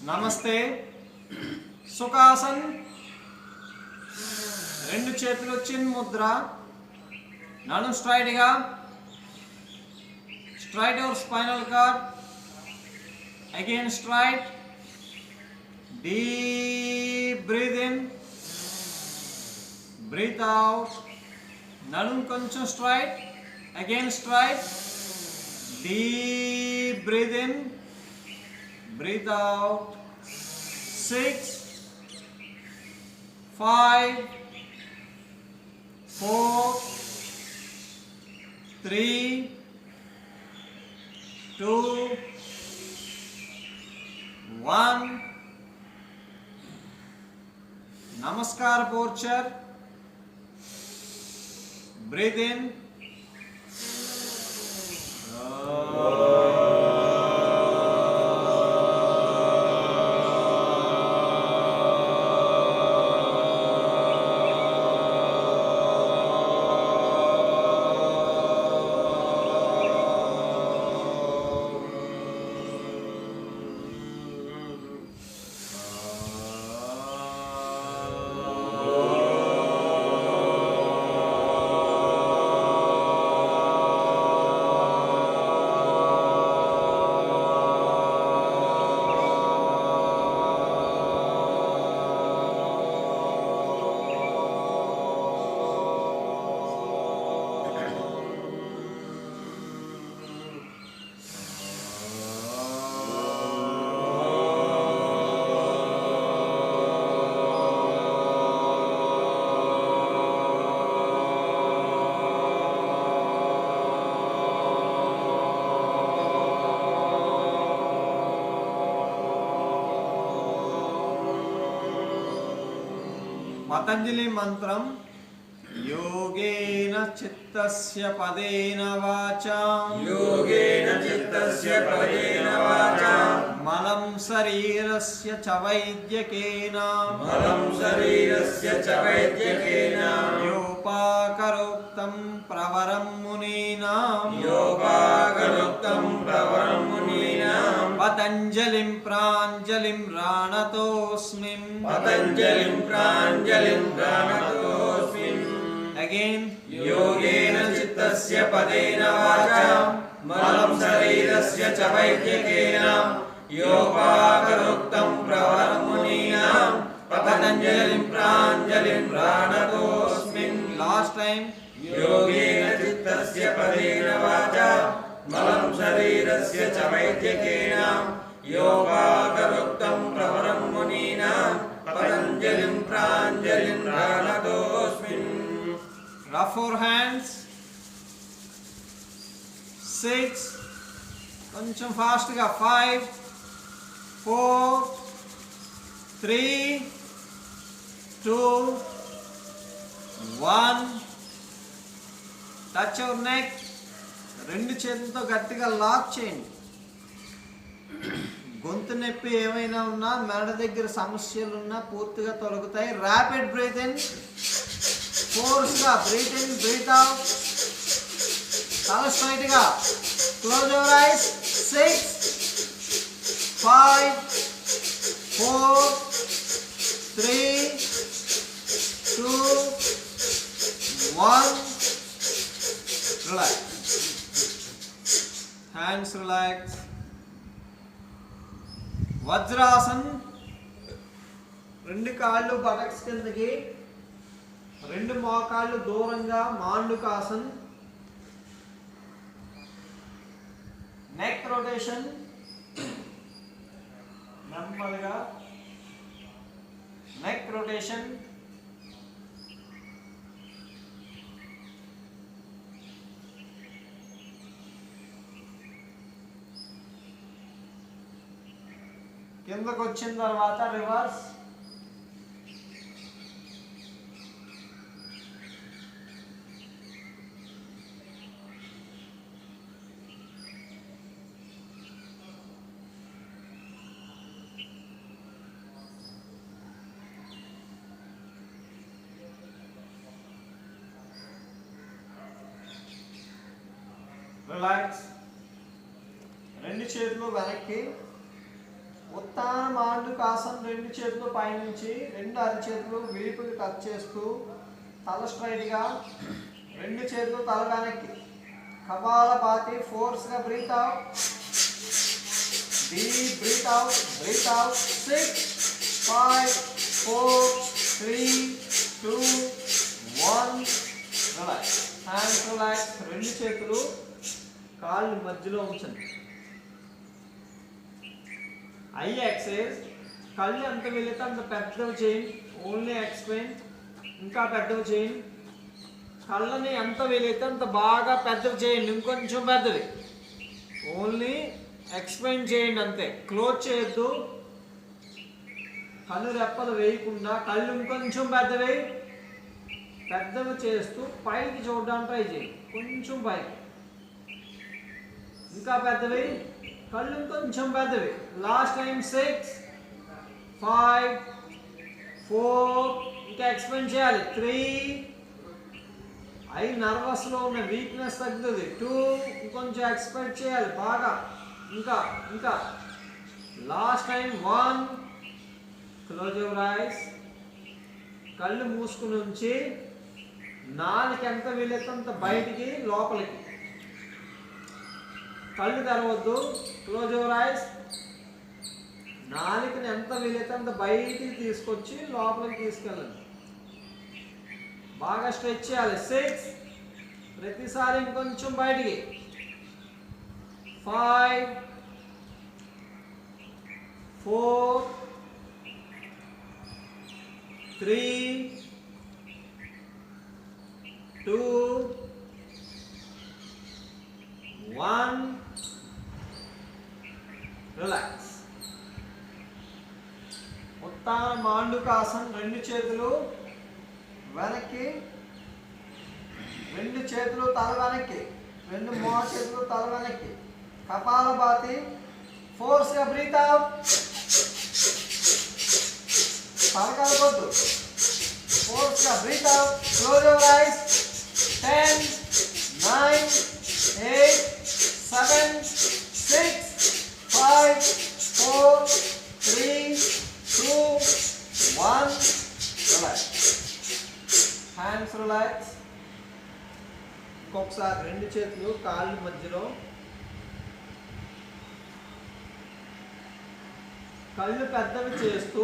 నమస్తే. సుఖాసన్. రెండు చేతులు చిన్ ముద్ర. నడు స్ట్రైట్ గా. Straight your spinal cord. Again straight. Deep breathe in. Breathe out. Nadum koncham straight. Again straight. Deep breathe in. Breathe out. 6, 5, 4, 3, 2, 1. Namaskar posture. Breathe in. Patanjali मंत्रम योगेन चित्तस्य पदेन वाचा मलं शरीरस्य च वैद्यकेन योपाकरोक्तं प्रवरं मुनीना पतंजलिं प्राञ्जलिं राणतोऽस्मि Again, योगेन चित्तस्य पदेन वाचा मलं शरीरस्य च वैद्यकेन योपाकरोक्तं प्रवरं मुनीनां पतंजलिं प्राञ्जलिं प्रणतोऽस्मि. Last time. योगेन चित्तस्य पदेन वाचा मलं शरीरस्य च वैद्यकेन योपाकरोक्तं प्रवरं मुनीनां पतंजलिं प्राञ्जलिं प्रणतोऽस्मि. Rub four hands. 6. కొంచెం ఫాస్ట్ గా 5, 4, 3, 2, 1. Touch your neck. రెండు చేతులతో గట్టిగా లాక్ చేయండి. గొంతు నొప్పి ఏమైనా ఉన్నా, మెడ దగ్గర సమస్యలు ఉన్నా పూర్తిగా తొలగుతాయి. Rapid breathe in. ఫోర్స్ గా బ్రీత్ ఇన్, బ్రీత్ అవుట్. తల స్ట్రైట్ గా. Close your eyes. 6, 5, 4, 3, 2, 1. Relax. Hands relax. వజ్రాసన్. రెండు కాళ్ళు బటక్స్ కిందకి, రెండు మోకాళ్ళు దూరంగా. మాండుకాసన్. నెక్ రొటేషన్ నెమ్మదిగా. Neck rotation. కిందకు వచ్చిన తర్వాత రివర్స్. రిలాక్స్. రెండు చేతులు వెనక్కి. ఉత్తాన మాండుకాసన్ రెండు చేతులు పైనుంచి రెండు అరిచేతులు వీపుకి టచ్ చేస్తూ తల స్ట్రైట్గా రెండు చేతులు తల వెనక్కి కపాలపాతి ఫోర్స్గా breathe out deep breathe out 6 5 4 3 2 1 relax hands relax రెండు చేతులు కాళ్ళు మధ్యలో ఉంచండి ఐ ఎక్సైజ్ కళ్ళు ఎంత వెళితే అంత పెద్దవి చేయండి ఓన్లీ ఎక్స్ప్లెయిన్ ఇంకా పెద్దవి చేయండి కళ్ళని ఎంత వెళితే అంత బాగా పెద్దవి చేయండి ఇంకొంచెం పెద్దవి ఓన్లీ ఎక్స్ప్లెయిన్ చేయండి అంతే క్లోజ్ చేయొద్దు కళ్ళు రెప్పలు వేయకుండా కళ్ళు ఇంకొంచెం పెద్దవి చేస్తూ పైకి చూడడానికి ట్రై చేయండి కొంచెం పైకి ఇంకా పెద్దవి కళ్ళు కొంచెం పెద్దవి లాస్ట్ టైం 6 5 4 ఇంకా ఎక్స్ప్లెయిన్ చేయాలి 3 ఐ నర్వస్లో ఉన్న వీక్నెస్ తగ్గుతుంది 2 ఇంకొంచెం ఎక్స్పెక్ట్ చేయాలి బాగా ఇంకా ఇంకా last time 1 close your ice కళ్ళు మూసుకుని ఉంచి నాలుగు ఎంత వీలైతే అంత బయటికి లోపలికి కళ్ళు తెరవద్దు క్లోజ్ యువర్ ఐస్ నాలుకని ఎంత వీలైతే అంత బయటికి తీసుకొచ్చి లోపలికి తీసుకెళ్ళండి బాగా స్ట్రెచ్ చేయాలి 6 ప్రతిసారి ఇంకొంచెం బయటికి 5 4 3 2 1 రిలాక్స్ ఉత్తాన మాండుకాసన్ రెండు చేతులు వెనక్కి రెండు చేతులు తల వెనక్కి రెండు మో చేతులు తల వెనక్కి కపాలభాతి ఫోర్స్గా బ్రీత్ అవుట్ తల కలపొద్దు ఫోర్స్గా breathe out close your eyes 10 9 8 7 6 5 4 3 2 1 relax hands relax ఇంకొకసారి రెండు చేతులు కాళ్ళు మధ్యలో కళ్ళు పెద్దవి చేస్తూ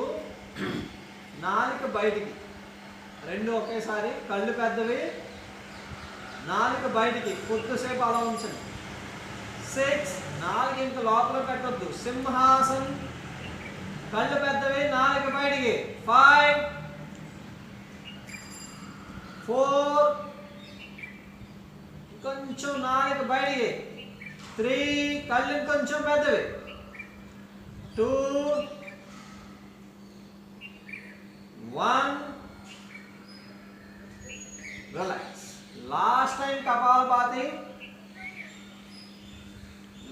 నాలుక బయటికి రెండు ఒకేసారి కళ్ళు పెద్దవి నాలుక బయటికి కొద్దిసేపు అలా ఉంచండి 6 నాలుగు ఇంక లోపల పెట్టొద్దు సింహాసన్ కళ్ళు పెద్దవి నాలుక బయటికి 5 4 కొంచెం నాలుక బయటికి 3 కళ్ళు ఇంకొంచెం పెద్దవి 2 1 రిలాక్స్ లాస్ట్ టైం కపాలభాతి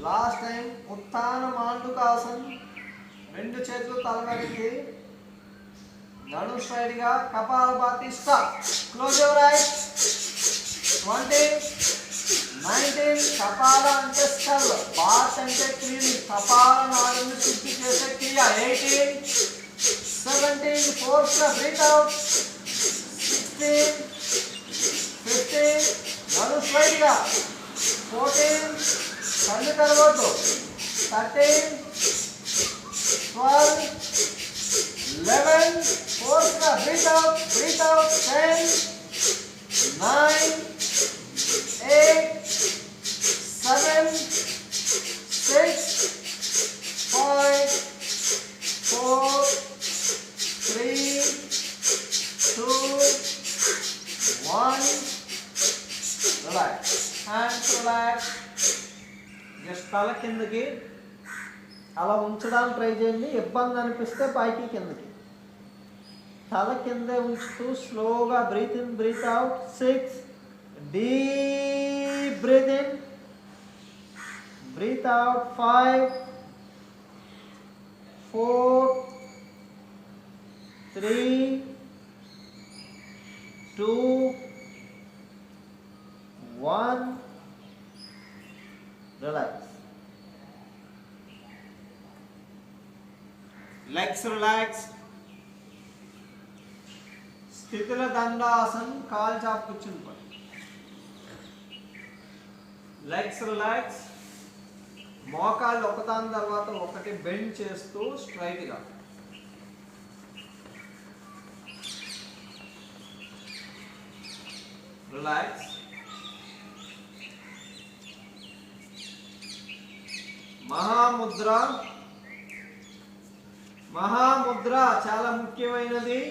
లాస్ట్ టైం ఉత్తాన మాండుకాసన్ రెండు చేతులు తల వెనక్కి నడు స్ట్రైట్గా కపాలభాతి స్టాప్ క్లోజ్ యువర్ ఐస్ 20 19 కపాల అంటే స్టల్ బాత్ అంటే క్లీనింగ్ కపాల నాడుని శుద్ధి చేసే క్రియ 18 17 ఫోర్స్గా బ్రీత్ అవుట్ 16 15 నడు స్ట్రైట్గా 14 కళ్ళు తెరవద్దు 13 12 11 ఫోర్స్గా breathe out 10 9 8 7 6 5 4 3 2 1 relax hands relax just తల కిందకి అలా ఉంచడానికి ట్రై చేయండి ఇబ్బంది అనిపిస్తే పైకి కిందకి తల కిందే ఉంచుతూ స్లోగా breath in breath out 6 deep breath in breath out 5 4 3 2 1 relax legs relax. స్థితిల దండాసన్, కాలు చాపు కూర్చుని పడు. Legs relax. మోకాళ్ళు ఒకదాని తర్వాత ఒకటి బెండ్ చేస్తూ స్ట్రైట్ గా. రిలాక్స్. మహాముద్ర. మహాముద్ర చాలా ముఖ్యమైనది.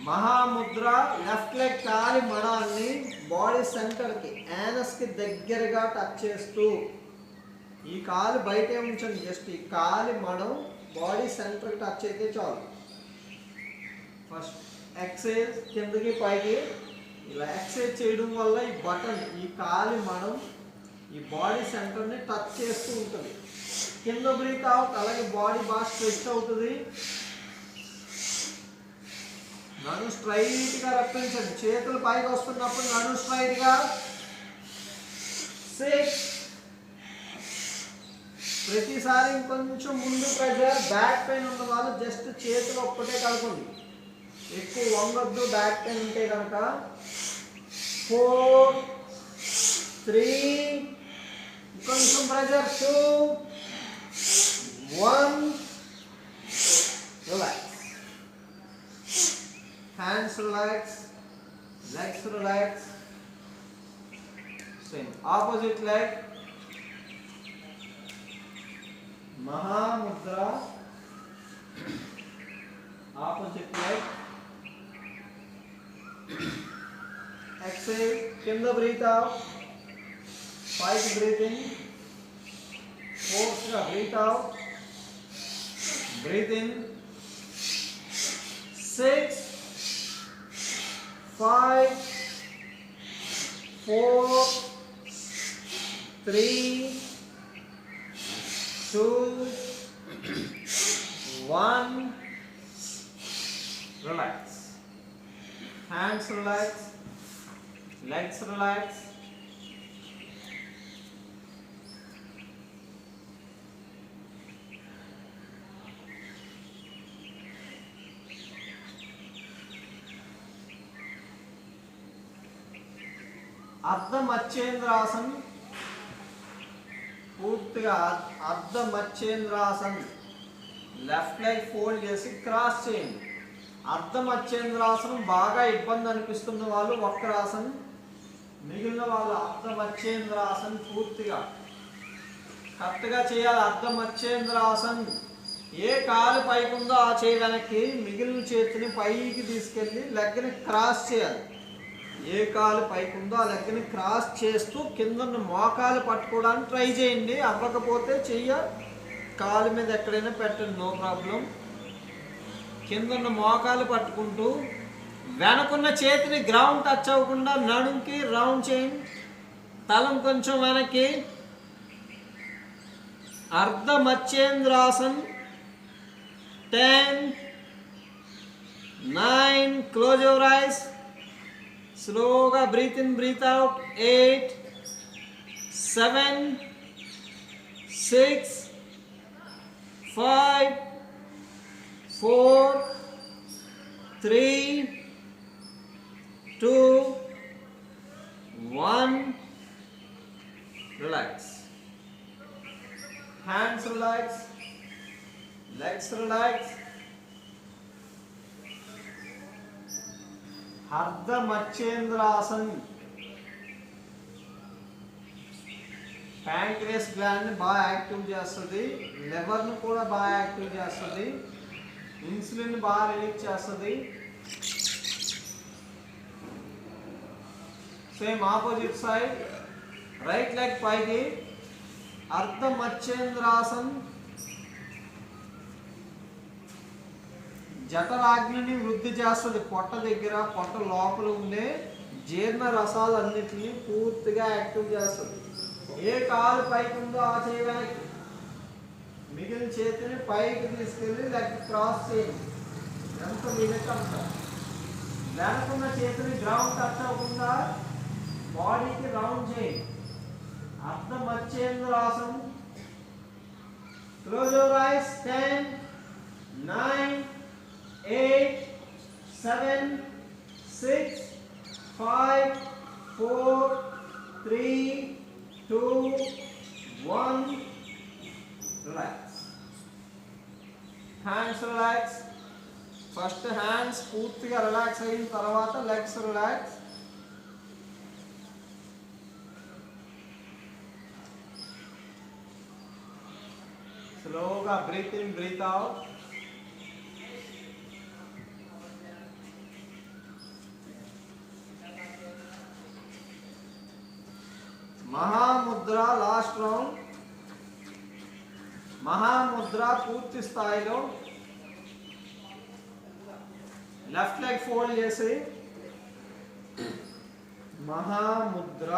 మహాముద్ర లెఫ్ట్ లెగ్ కాలి మడాన్ని బాడీ సెంటర్కి, యానస్కి దగ్గరగా టచ్ చేస్తూ, ఈ కాలు బయటే ఉంచండి, జస్ట్ ఈ కాలి మడం బాడీ సెంటర్కి టచ్ అయితే చాలు. ఫస్ట్ ఎక్సైజ్ కిందకి పైకి ఇలా ఎక్సైజ్ చేయడం వల్ల ఈ బటన్, ఈ కాలి మడం ఈ బాడీ సెంటర్ని టచ్ చేస్తూ ఉంటుంది. కింద బ్రీత్ అవుట్, అలాగే బాడీ బాగా స్ట్రెచ్ అవుతుంది. నడు స్ట్రైట్ గా రప్పించండి. చేతులు పైకి వస్తున్నప్పుడు నడు స్ట్రైట్ గా. 6. ప్రతిసారి ఇంకొంచెం ముందు ప్రెజర్. బ్యాక్ పెయిన్ ఉన్న వాళ్ళు జస్ట్ చేతులు ఒక్కటే కలపండి, ఎక్కువ వంగొద్దు బ్యాక్ పెయిన్ ఉంటే కనుక. 4, 3, ఇంకొంచెం pressure. 2, 1. Relax. Hands relax, legs relax. Same. Opposite leg. Mahamudra. Opposite leg. Exhale. Kinda breathe out. 5 breathe in. 4 breathe out. Breathe in. 6. 5, 4, 3, 2, 1. Relax. Hands relax. Legs relax. అర్ధ మచ్చేంద్రాసన్. పూర్తిగా అర్ధ మచ్చేంద్రాసన్. లెఫ్ట్ లెగ్ ఫోల్డ్ చేసి cross చేయండి. అర్ధ మచ్చేంద్రాసనం బాగా ఇబ్బంది అనిపిస్తున్న వాళ్ళు వక్రాసన్, మిగిలిన వాళ్ళు అర్ధ మచ్చేంద్రాసన్ పూర్తిగా కరెక్ట్గా చేయాలి. అర్ధ మచ్చేంద్రాసన్. ఏ కాలు పైకి ఉందో ఆ చేయి వెనక్కి, మిగిలిన చేతిని పైకి తీసుకెళ్ళి లెగ్ని క్రాస్ చేయాలి. ఏ కాలు పైకి ఉందో ఆ లెగ్ని క్రాస్ చేస్తూ కింద మోకాలు పట్టుకోవడానికి ట్రై చేయండి. అవ్వకపోతే చెయ్య కాలు మీద ఎక్కడైనా పెట్టండి, నో ప్రాబ్లం. కింద మోకాలు పట్టుకుంటూ వెనకున్న చేతిని గ్రౌండ్ టచ్ అవ్వకుండా నడుంకి రౌండ్ చేయండి. తలం కొంచెం వెనక్కి. అర్ధ మచ్చేంద్రాసన్. 10, 9. Close your eyes. Slowly breathe in, breathe out. 8, 7, 6, 5, 4, 3, 2, 1. Relax. Hands relax. Legs relax. అర్ధ మచ్చేంద్రాసన్. ప్యాంక్రియాస్ గ్లాండ్ని బాగా యాక్టివ్ చేస్తుంది, లివర్ను కూడా బాగా యాక్టివ్ చేస్తుంది, ఇన్సులిన్ బాగా రిలీజ్ చేస్తుంది. Same opposite side. Right leg పైకి. అర్ధ మచ్చేంద్రాసన్. జఠరాగ్నిని వృద్ధి చేస్తుంది. పొట్ట దగ్గర, పొట్ట లోపల ఉండే జీర్ణ రసాలన్నిటిని పూర్తిగా యాక్టివ్ చేస్తుంది. ఏ కాలు పైకి ఉందో ఆ చేయి వెనక్కి, మిగిలిన చేతిని పైకి తీసుకెళ్ళి లెగ్ క్రాస్ చేయండి. ఎంత వీలైతే అంత. వెనకున్న చేతిని గ్రౌండ్ టచ్ అవ్వకుండా బాడీకి రౌండ్ చేయండి. అర్ధ మచ్చేంద్రాసన్. Close your eyes. 10, 9, 8, 7, 6, 5, 4, 3, 2, 1. Relax. Hands relax. First hands పూర్తిగా రిలాక్స్ అయిన తర్వాత లెగ్స్ రిలాక్స్. స్లోగా బ్రీత్ ఇన్ బ్రీత్ అవుట్. మహాముద్ర లాస్ట్ రౌండ్. మహాముద్ర పూర్తి స్థాయిలో లెఫ్ట్ లెగ్ ఫోల్డ్ చేసి మహాముద్ర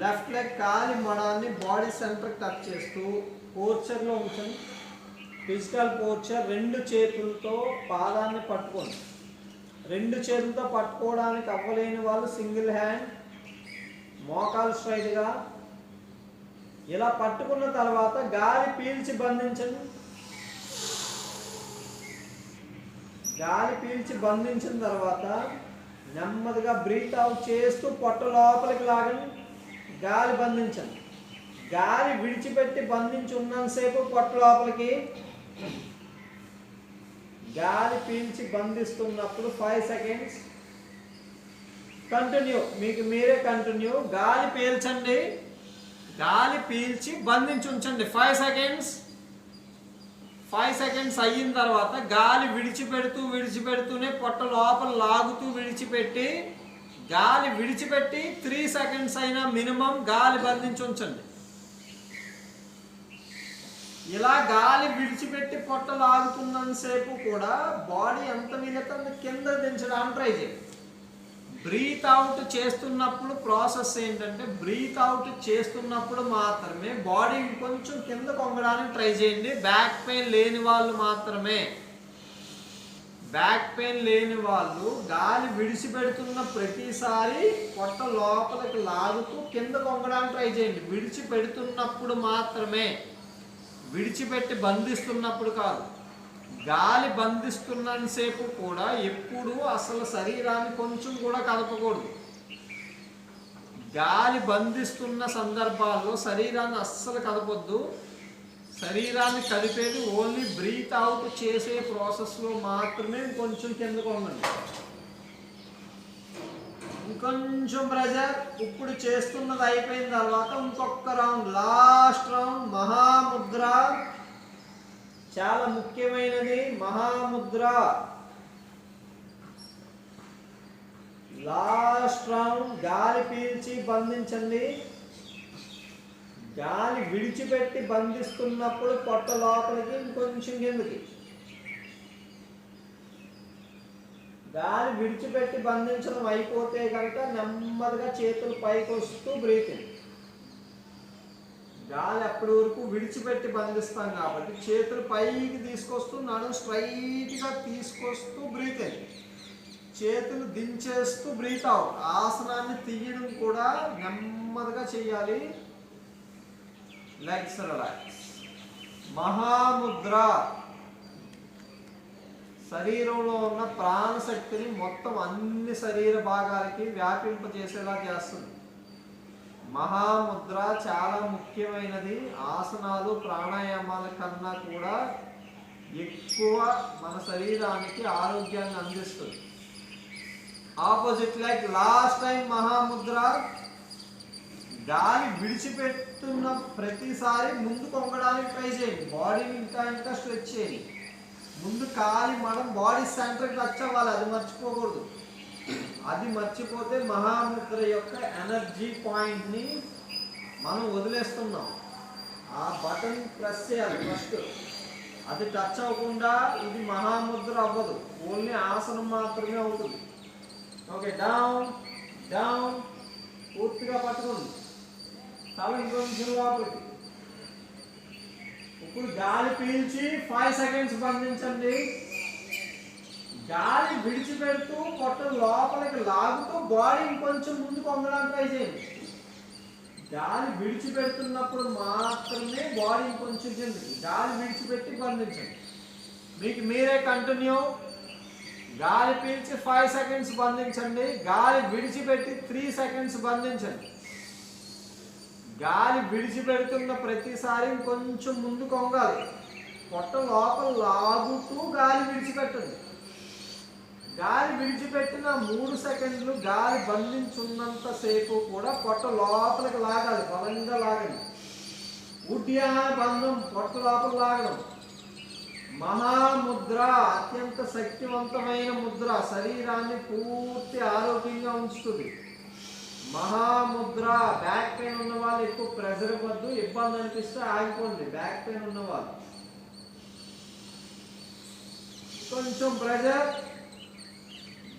లెఫ్ట్ లెగ్ కాలి మడాన్ని బాడీ సెంటర్ టచ్ చేస్తూ పోర్చర్లో ఉంచండి. Physical posture. రెండు చేతులతో పాదాన్ని పట్టుకోండి. రెండు చేతులతో పట్టుకోవడానికి అవ్వలేని వాళ్ళు సింగిల్ హ్యాండ్, మోకాలు స్ట్రైట్గా ఇలా పట్టుకున్న తర్వాత గాలి పీల్చి బంధించండి. గాలి పీల్చి బంధించిన తర్వాత నెమ్మదిగా బ్రీత్ అవుట్ చేస్తూ పొట్ట లోపలికి లాగండి. గాలి బంధించండి. గాలి విడిచిపెట్టి బంధించి ఉన్నంతసేపు పొట్ట లోపలికి. గాలి పీల్చి బంధిస్తున్నప్పుడు 5 సెకండ్స్ కంటిన్యూ. మీకు మీరే కంటిన్యూ. గాలి పీల్చండి. గాలి పీల్చి బంధించి ఉంచండి 5 సెకండ్స్. 5 సెకండ్స్ అయిన తర్వాత గాలి విడిచిపెడుతూనే పొట్ట లోపల లాగుతూ విడిచిపెట్టి గాలి విడిచిపెట్టి 3 సెకండ్స్ అయినా మినిమం గాలి బంధించి ఉంచండి. ఇలా గాలి విడిచిపెట్టి పొట్ట లాగుతున్నంతసేపు కూడా బాడీ ఎంత వీలైతే కింద దించడానికి ట్రై చేయండి. బ్రీత్ అవుట్ చేస్తున్నప్పుడు ప్రాసెస్ ఏంటంటే బ్రీత్ అవుట్ చేస్తున్నప్పుడు మాత్రమే బాడీ కొంచెం కింద కొంగడానికి ట్రై చేయండి. బ్యాక్ పెయిన్ లేని వాళ్ళు మాత్రమే. బ్యాక్ పెయిన్ లేని వాళ్ళు గాలి విడిచిపెడుతున్న ప్రతిసారి పొట్ట లోపలికి లాగుతూ కింద కొంగడానికి ట్రై చేయండి. విడిచిపెడుతున్నప్పుడు మాత్రమే, విడిచిపెట్టి బంధిస్తున్నప్పుడు కాదు. గాలి బంధిస్తున్నంతసేపు కూడా ఎప్పుడు అసలు శరీరాన్ని కొంచెం కూడా కదపకూడదు. గాలి బంధిస్తున్న సందర్భాల్లో శరీరాన్ని అస్సలు కదపొద్దు. శరీరాన్ని కదిపేది ఓన్లీ బ్రీత్ అవుట్ చేసే ప్రాసెస్లో మాత్రమే. కొంచెం కిందకు ఉండండి. ఇంకొంచెం ప్రెజర్. ఇప్పుడు చేస్తున్నది అయిపోయిన తర్వాత ఇంకొక రౌండ్, లాస్ట్ రౌండ్ మహాముద్ర. చాలా ముఖ్యమైనది మహాముద్ర. Last round. గాలి పీల్చి బంధించండి. గాలి విడిచిపెట్టి బంధిస్తున్నప్పుడు పొట్ట లోపలికి ఇంకొంచెం కిందకి. గాలి విడిచిపెట్టి బంధించడం అయిపోతే కనుక నెమ్మదిగా చేతులు పైకి వస్తూ బ్రీత్ ఇన్. గాలి అప్పటి వరకు విడిచిపెట్టి బంధిస్తాం కాబట్టి చేతులు పైకి తీసుకొస్తూ నడుము స్ట్రైట్గా తీసుకొస్తూ బ్రీత్ ఇన్. చేతులు దించేస్తూ బ్రీత్ అవుట్. ఆసనాన్ని తీయడం కూడా నెమ్మదిగా చేయాలి. Legs relax. మహాముద్ర శరీరంలో ఉన్న ప్రాణశక్తిని మొత్తం అన్ని శరీర భాగాలకి వ్యాపింపజేసేలా చేస్తుంది. మహాముద్ర చాలా ముఖ్యమైనది. ఆసనాలు ప్రాణాయామాల కన్నా కూడా ఎక్కువ మన శరీరానికి ఆరోగ్యాన్ని అందిస్తుంది. ఆపోజిట్ లైక్ లాస్ట్ టైం మహాముద్ర. గాలి విడిచిపెట్టున్న ప్రతిసారి ముందు కొంగడానికి ట్రై చేయండి. బాడీని ఇంకా స్ట్రెచ్ చేయండి. ముందు కాలి మనం బాడీ సెంటర్కి టచ్ అవ్వాలి. అది మర్చిపోకూడదు. అది మర్చిపోతే మహాముద్ర యొక్క ఎనర్జీ పాయింట్ని మనం వదిలేస్తున్నాం. ఆ బటన్ ప్రెస్ చేయాలి ఫస్ట్. అది టచ్ అవ్వకుండా ఇది మహాముద్ర అవ్వదు. ఓన్లీ ఆసనం మాత్రమే అవుతుంది. Okay, down down. పూర్తిగా పట్టుకోండి. తల ఇంకొంచెం లోపలికి. ఇప్పుడు గాలి పీల్చి 5 సెకండ్స్ బంధించండి. గాలి విడిచిపెడుతూ పొట్ట లోపలికి లాగుతూ బాడీ ఇంకొంచెం ముందుకు వంగడానికి ట్రై చేయండి. గాలి విడిచిపెడుతున్నప్పుడు మాత్రమే బాడీ ఇంకొంచెం కిందకి. గాలి విడిచిపెట్టి బంధించండి. మీకు మీరే కంటిన్యూ. గాలి పీల్చి 5 సెకండ్స్ బంధించండి. గాలి విడిచిపెట్టి 3 సెకండ్స్ బంధించండి. గాలి విడిచిపెడుతున్న ప్రతిసారి కొంచెం ముందుకు వంగాలి. పొట్ట లోపల లాగుతూ గాలి విడిచిపెట్టండి. గాలి విడిచిపెట్టిన 3 సెకండ్లు గాలి బంధించున్నంతసేపు కూడా పొట్ట లోపలికి లాగాలి, బలంగా లాగండి. ఉడ్యాన బంధం, పొట్ట లోపల లాగడం. మహాముద్ర అత్యంత శక్తివంతమైన ముద్ర, శరీరాన్ని పూర్తి ఆరోగ్యంగా ఉంచుతుంది. మహాముద్ర. బ్యాక్ పెయిన్ ఉన్న వాళ్ళు ఎక్కువ ప్రెజర్ ఇవ్వద్దు, ఇబ్బంది అనిపిస్తే ఆగిపోండి. బ్యాక్ పెయిన్ ఉన్న వాళ్ళు కొంచెం ప్రెజర్.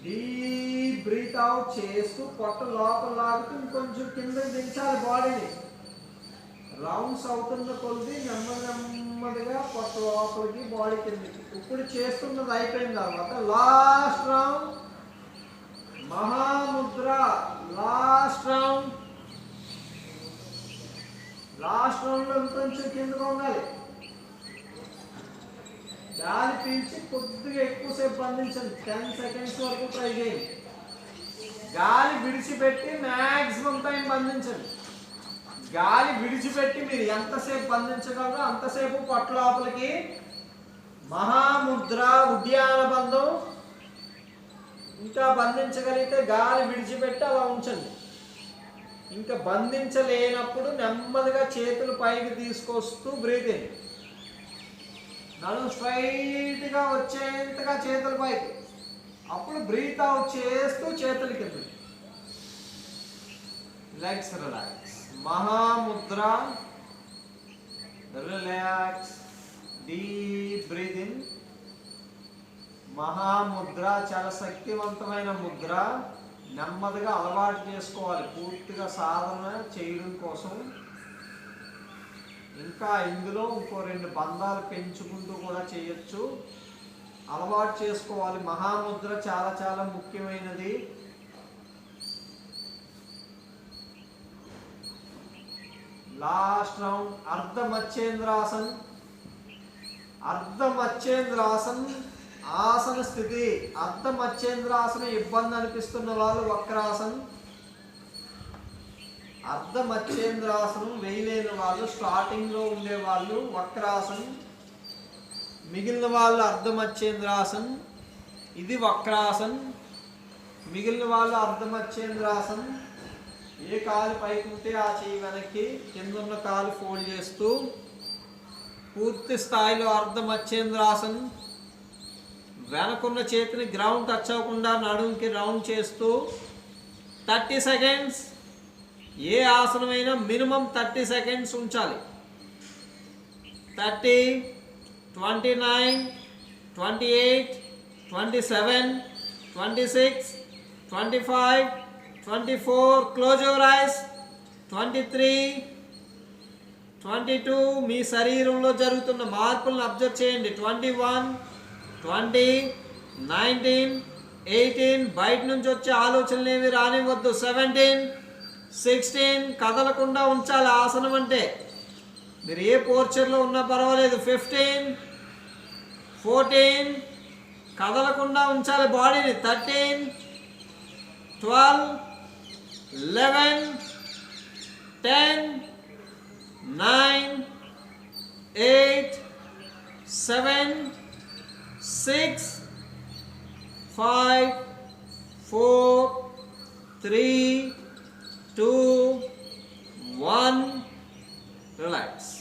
డీప్ బ్రీత్ అవుట్ చేస్తూ పొట్ట లోపల లాగుతూ ఇంకొంచెం కిందకి దించాలి బాడీని. రౌండ్స్ అవుతున్న కొద్ది నెమ్మదిగా పొట్ట లోపలికి, బాడీ కిందకి. ఇప్పుడు చేస్తున్నది అయిపోయిన తర్వాత లాస్ట్ రౌండ్ మహాముద్ర. Last round. లాస్ట్ రౌండ్ లో ఇంకొంచెం కిందకు ఉండాలి. గాలి పీల్చి కొద్దిగా ఎక్కువసేపు బంధించండి. 10 సెకండ్స్ వరకు ట్రై చేయండి. గాలి విడిచిపెట్టి మ్యాక్సిమం టైం బంధించండి. గాలి విడిచిపెట్టి మీరు ఎంతసేపు బంధించగలరో అంతసేపు పొట్ట లోపలికి. మహాముద్ర, ఉద్యాన బంధం. ఇంకా బంధించగలిగితే గాలి విడిచిపెట్టి అలా ఉంచండి. ఇంకా బంధించలేనప్పుడు నెమ్మదిగా చేతులు పైకి తీసుకొస్తూ బ్రీత్ ఇన్. నడుము స్ట్రైట్గా వచ్చేంతగా చేతులు పైకి. అప్పుడు బ్రీత్ అవుట్ చేస్తూ చేతులు కింద. Legs relax. మహాముద్ర. రిలాక్స్. Deep breath in. మహాముద్ర చాలా శక్తివంతమైన ముద్ర. నెమ్మదిగా అలవాటు చేసుకోవాలి పూర్తిగా సాధన చేయడం కోసం. ఇంకా ఇందులో ఇంకో 2 బంధాలు పెంచుకుంటూ కూడా చేయొచ్చు. అలవాటు చేసుకోవాలి. మహాముద్ర చాలా చాలా ముఖ్యమైనది. Last round అర్ధమచ్చేంద్రాసన్. అర్ధమచ్చేంద్రాసన్ ఆసన స్థితి. అర్ధమచ్చేంద్రాసనం ఇబ్బంది అనిపిస్తున్న వాళ్ళు వక్రాసన్. అర్ధమచ్చేంద్రాసనం వేయలేని వాళ్ళు, స్టార్టింగ్ లో ఉండే వాళ్ళు వక్రాసన్. మిగిలిన వాళ్ళు అర్ధమచ్చేంద్రాసన్. ఇది వక్రాసన్. మిగిలిన వాళ్ళు అర్ధమచ్చేంద్రాసన్. ఏ కాలు పైకి ఉంటే ఆ చేయి వెనక్కి, కింద ఉన్న కాలు ఫోల్డ్ చేస్తూ పూర్తి స్థాయిలో అర్ధమచ్చేంద్రాసన్. వెనకున్న చేతిని గ్రౌండ్ టచ్ అవ్వకుండా నడుముకి రౌండ్ చేస్తూ 30 సెకండ్స్. ఏ ఆసనమైనా మినిమం 30 సెకండ్స్ ఉంచాలి. 30, 29, 28, 27, 26, 25, 24. Close your ice. 23, 22. మీ శరీరంలో జరుగుతున్న మార్పులను అబ్జర్వ్ చేయండి. 21, 20, 19, 18. బయట నుంచి వచ్చే ఆలోచనలు ఏవి రానివ్వద్దు. 17, 16. కదలకుండా ఉంచాలి ఆసనం అంటే. మీరు ఏ పోర్చర్లో ఉన్నా పర్వాలేదు. 15, 14. కదలకుండా ఉంచాలి బాడీని. 13, 12, 11, 10, 9, 8, 7, 6, 5, 4, 3, 2, 1. రిలాక్స్.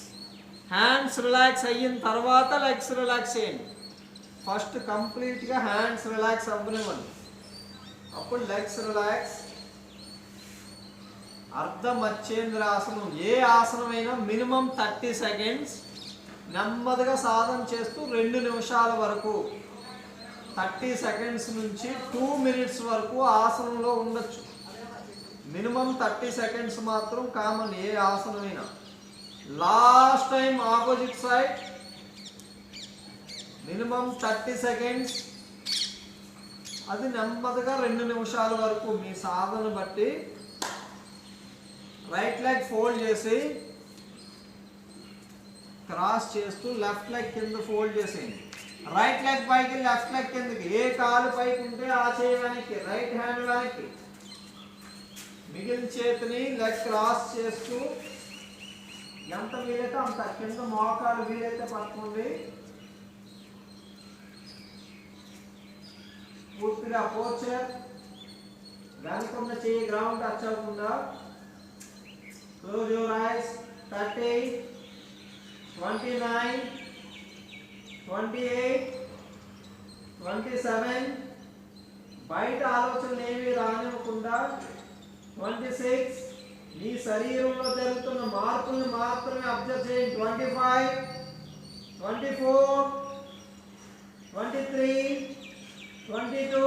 హ్యాండ్స్ రిలాక్స్ అయిన తర్వాత లెగ్స్ రిలాక్స్ చేయండి. ఫస్ట్ కంప్లీట్గా హ్యాండ్స్ రిలాక్స్ అవ్వనివ్వండి, అప్పుడు లెగ్స్ రిలాక్స్. అర్ధమచ్చేంద్రాసనం. ఏ ఆసనమైనా మినిమం 30 సెకండ్స్ నెమ్మదిగా సాధన చేస్తూ 2 నిమిషాల వరకు, 30 సెకండ్స్ నుంచి 2 మినిట్స్ వరకు ఆసనంలో ఉండొచ్చు. మినిమం 30 సెకండ్స్ మాత్రం కామన్ ఏ ఆసనమైనా. Last time opposite side. Minimum 30 seconds. అది నెమ్మదిగా 2 నిమిషాల వరకు మీ సాధన బట్టి. రైట్ లెగ్ ఫోల్డ్ చేసి క్రాస్ చేస్తూ లెఫ్ట్ లెగ్ కింద ఫోల్డ్ చేసేయండి. రైట్ లెగ్ పైకి లెఫ్ట్ లెగ్ కిందకి, ఏ కాలు పైకి ఉంటే ఆ చేయి వెనక్కి, రైట్ హ్యాండ్ వెనక్కి, మిగిలిన చేతిని లెగ్ క్రాస్ చేస్తూ ఎంత వీలైతే అంత కింద మోకాలు వీలైతే పట్టుకోండి. పూర్తిగా పోచర్, వెనకున్న చేయి గ్రౌండ్ టచ్ అవ్వకుండా. Close your ice. 30, 29, 28, 27, బయట ఆలోచనలు ఏమీ రానివ్వకుండా. 26, నీ శరీరంలో జరుగుతున్న మార్పులను మాత్రమే అబ్జర్వ్ చేయండి. 25, 24, 23, 22,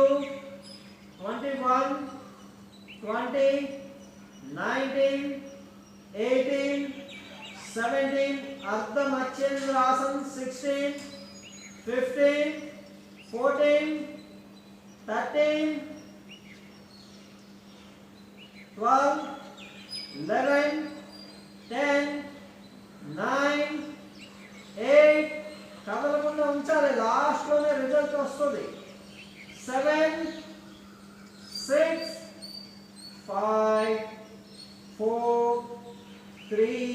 21, 20, 19, 18, 17, అర్ధ మత్స్యేంద్రాసన్. 16, 15, 14, 13, 12, 11, 10, 9, 8, కదలకుండా ఉంచాలి, లాస్ట్ లోనే రిజల్ట్ వస్తుంది. 7, 6, 5, 4, 3,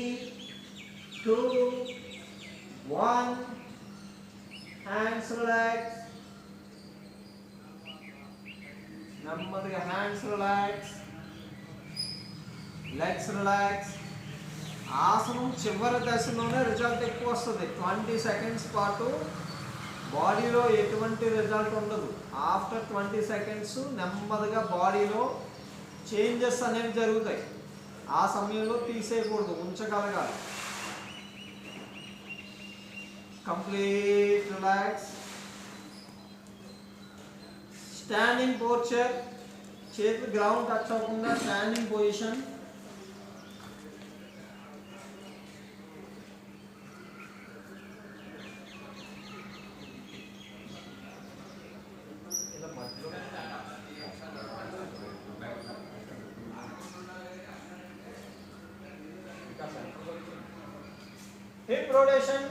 2, 1. Hands relax. నెమ్మదిగా హ్యాండ్స్ రిలాక్స్, లెగ్స్ రిలాక్స్. ఆసనం చివరి దశలోనే రిజల్ట్ ఎక్కువ వస్తుంది. 20 సెకండ్స్ పాటు బాడీలో ఎటువంటి రిజల్ట్ ఉండదు. ఆఫ్టర్ 20 సెకండ్స్ నెమ్మదిగా బాడీలో చేంజెస్ అనేవి జరుగుతాయి. ఆ సమయంలో తీసేయకూడదు, ఉంచగలగాలి. Complete relax. స్టాండింగ్ పోస్చర్, చేతులు గ్రౌండ్ టచ్ అవ్వకుండా standing position. Hip rotation.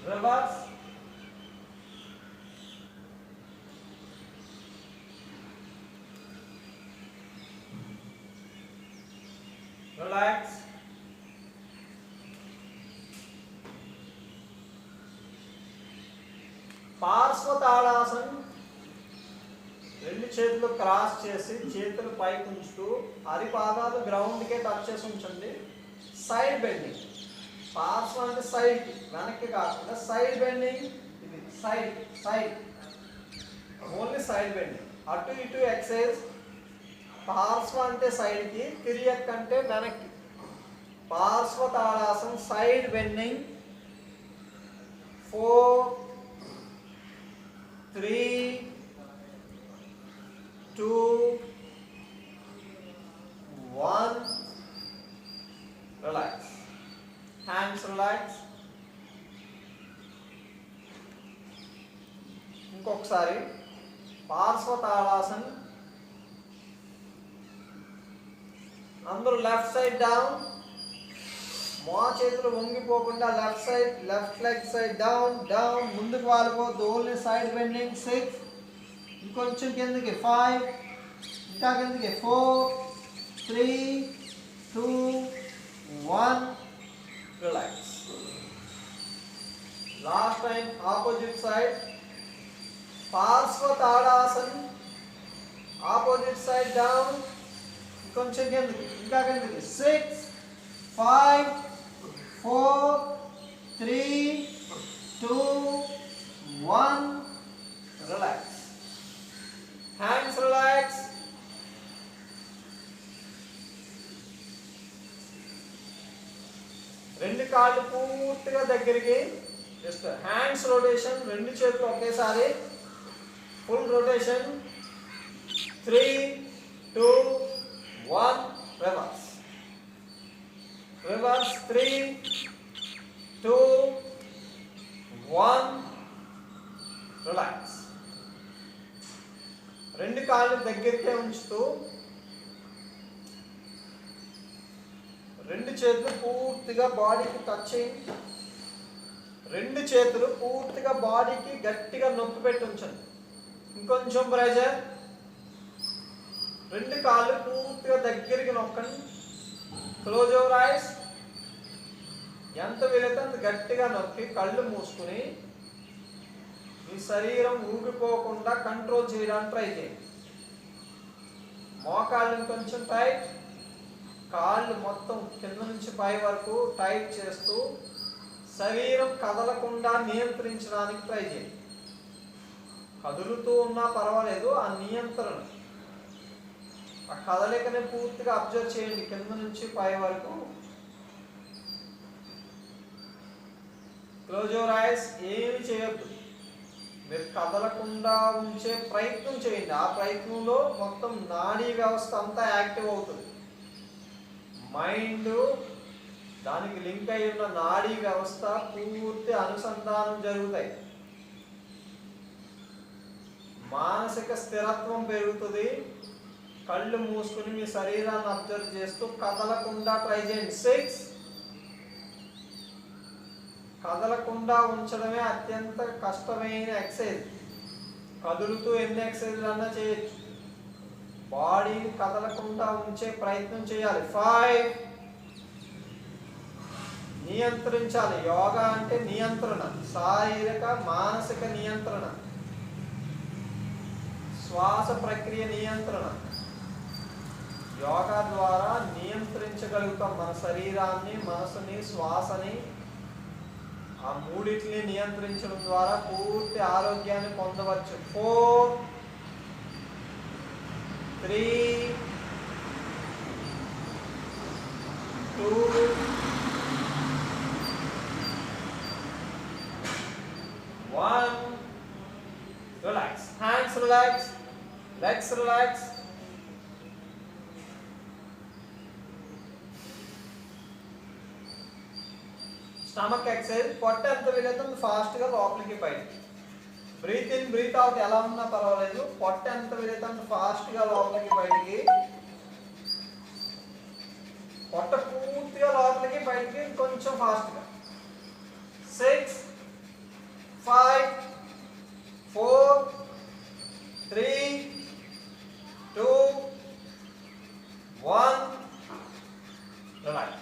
Reverse. Relax. పార్శ్వతాళాసన్. రెండు చేతులు క్రాస్ చేసి చేతులు పైకి ఉంచుతూ అరిపాదాలు గ్రౌండ్కే టచ్ చేసి ఉంచండి. Side bending. పార్శ్వ అంటే సైడ్, వెనక్కి కాకుండా సైడ్ బెండింగ్. ఇది side side, only side bending. అటు ఇటు ఎక్సైజ్. పార్శ్వ అంటే సైడ్కి, తిరియక్ అంటే వెనక్కి. పార్శ్వతాళాసన్, side bending. 4, 3, 2, 1. Relax. Hands relax. ఇంకొకసారి పార్శ్వతాళాసన్. అందరూ లెఫ్ట్ సైడ్ డౌన్. మో చేతులు వంగిపోకుండా left side, left leg side down down. ముందుకు వాలిపోద్దు, ఓన్లీ సైడ్ బెండింగ్. 6, ఇంకొంచెం కిందకి. 5, ఇంకా కిందకి. 4, 3, 2, 1. Relax. Last time opposite side. పార్శ్వతాళాసన్, ఆపోజిట్ సైడ్ డౌన్, కొంచెం కిందకి, ఇంకా కిందకి. 6, 5, 4, 3, 2, 1. రిలాక్స్. Hands relax. రెండు కాళ్ళు పూర్తిగా దగ్గరికి. జస్ట్ హ్యాండ్స్ రొటేషన్, రెండు చేతులు ఒకేసారి. Full rotation. 3, 2, 1. Reverse. Reverse. 3, 2, 1. Relax. రెండు కాళ్ళు దగ్గరికే ఉంచుతూ రెండు చేతులు పూర్తిగా బాడీకి టచ్ చేయండి. రెండు చేతులు పూర్తిగా బాడీకి గట్టిగా నొక్కి పెట్టి ఉంచండి. ఇంకొంచెం ప్రెజర్. రెండు కాళ్ళు పూర్తిగా దగ్గరికి నొక్కండి. Close your ice. ఎంత వీలైతే అంత గట్టిగా నొక్కి కళ్ళు మూసుకుని మీ శరీరం ఊగిపోకుండా కంట్రోల్ చేయడానికి ట్రై చేయండి. మోకాళ్ళని కొంచెం టైట్, కాళ్ళు మొత్తం కింద నుంచి పై వరకు టైట్ చేస్తూ శరీరం కదలకుండా నియంత్రించడానికి ట్రై చేయండి. కదులుతూ ఉన్నా పర్వాలేదు, ఆ నియంత్రణ, ఆ కదలికని పూర్తిగా అబ్జర్వ్ చేయండి కింద నుంచి పై వరకు. Close your ice. ఏమి చేయొద్దు, మీరు కదలకుండా ఉంచే ప్రయత్నం చేయండి. ఆ ప్రయత్నంలో మొత్తం నాడీ వ్యవస్థ అంతా యాక్టివ్ అవుతుంది. మైండ్, దానికి లింక్ అయి ఉన్న నాడీ వ్యవస్థ పూర్తి అనుసంధానం జరుగుతాయి. మానసిక స్థిరత్వం పెరుగుతుంది. కళ్ళు మూసుకుని మీ శరీరాన్ని అబ్జర్వ్ చేస్తూ కదలకుండా ట్రై చేయండి. 6. కదలకుండా ఉంచడమే అత్యంత కష్టమైన ఎక్సర్సైజ్. కదులుతూ ఎన్ని ఎక్సర్సైజ్లు అన్నా చేయొచ్చు, బాడీని కదలకుండా ఉంచే ప్రయత్నం చేయాలి. 5. నియంత్రించాలి. యోగా అంటే నియంత్రణ, శారీరక మానసిక నియంత్రణ, శ్వాస ప్రక్రియ నియంత్రణ. యోగా ద్వారా నియంత్రించగలుగుతాం మన శరీరాన్ని, మనసుని, శ్వాసని. ఆ మూడింటిని నియంత్రించడం ద్వారా పూర్తి ఆరోగ్యాన్ని పొందవచ్చు. 4, 3, 2, 1. Relax. Hands relax, legs relax. Stomach exercise. పొట్ట ఎంత వీలైతే ఫాస్ట్ గా లోపలికి బయటికి. బ్రీత్ ఇన్ బ్రీత్ అవుట్ ఎలా ఉన్నా పర్వాలేదు, పొట్ట ఎంత వీలైతే ఫాస్ట్ గా లోపలికి బయటికి. పొట్ట పూర్తిగా లోపలికి బయటికి, కొంచెం ఫాస్ట్ గా. 6, 5, 4, 3, 2, 1. రిలాక్స్.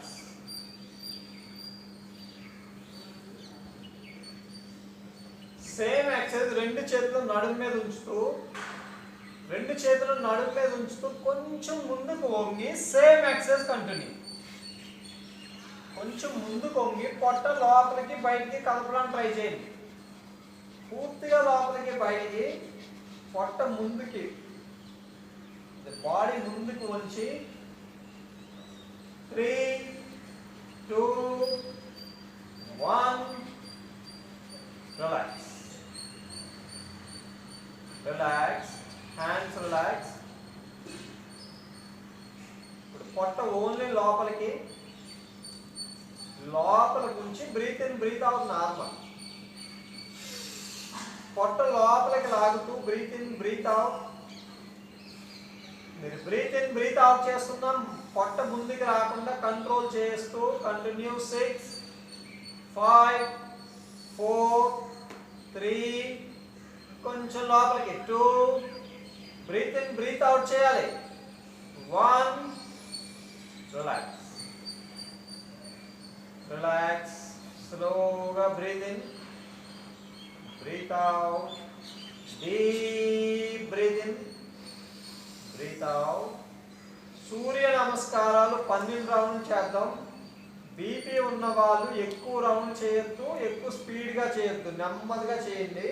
సేమ్ ఎక్సర్సైజ్ రెండు చేతులు నడుము మీద ఉంచుతూ, రెండు చేతులు నడుము మీద ఉంచుతూ కొంచెం ముందుకు వంగి సేమ్ ఎక్సర్సైజ్ కంటిన్యూ. కొంచెం ముందుకు వంగి పొట్ట లోపలికి బయటికి కలపడానికి ట్రై చేయండి. పూర్తిగా లోపలికి బయటికి, పొట్ట ముందుకి, బాడీ ముందుకు వంచి. 3, 2, 1. రిలాక్స్. రిలాక్స్. Hands relax. ఇప్పుడు పొట్ట ఓన్లీ లోపలికి, లోపలికి ఉంచి breath in breath out normal. పొట్ట లోపలికి లాగుతూ బ్రీత్ ఇన్ బ్రీత్ అవుట్. మీరు బ్రీత్ ఇన్ బ్రీత్ అవుట్ చేస్తున్నా పొట్ట ముందుకు రాకుండా కంట్రోల్ చేస్తూ కంటిన్యూ. 6, 5, 4, 3, కొంచెం లోపలికి. 2. బ్రీత్ ఇన్ బ్రీత్ అవుట్ చేయాలి. 1. రిలాక్స్. రిలాక్స్. స్లోగా breath in, breath out. Deep breath in, breath out. సూర్య నమస్కారాలు 12 రౌండ్లు చేద్దాం. బీపీ ఉన్న వాళ్ళు ఎక్కువ రౌండ్ చేయొద్దు, ఎక్కువ స్పీడ్గా చేయొద్దు, నెమ్మదిగా చేయండి.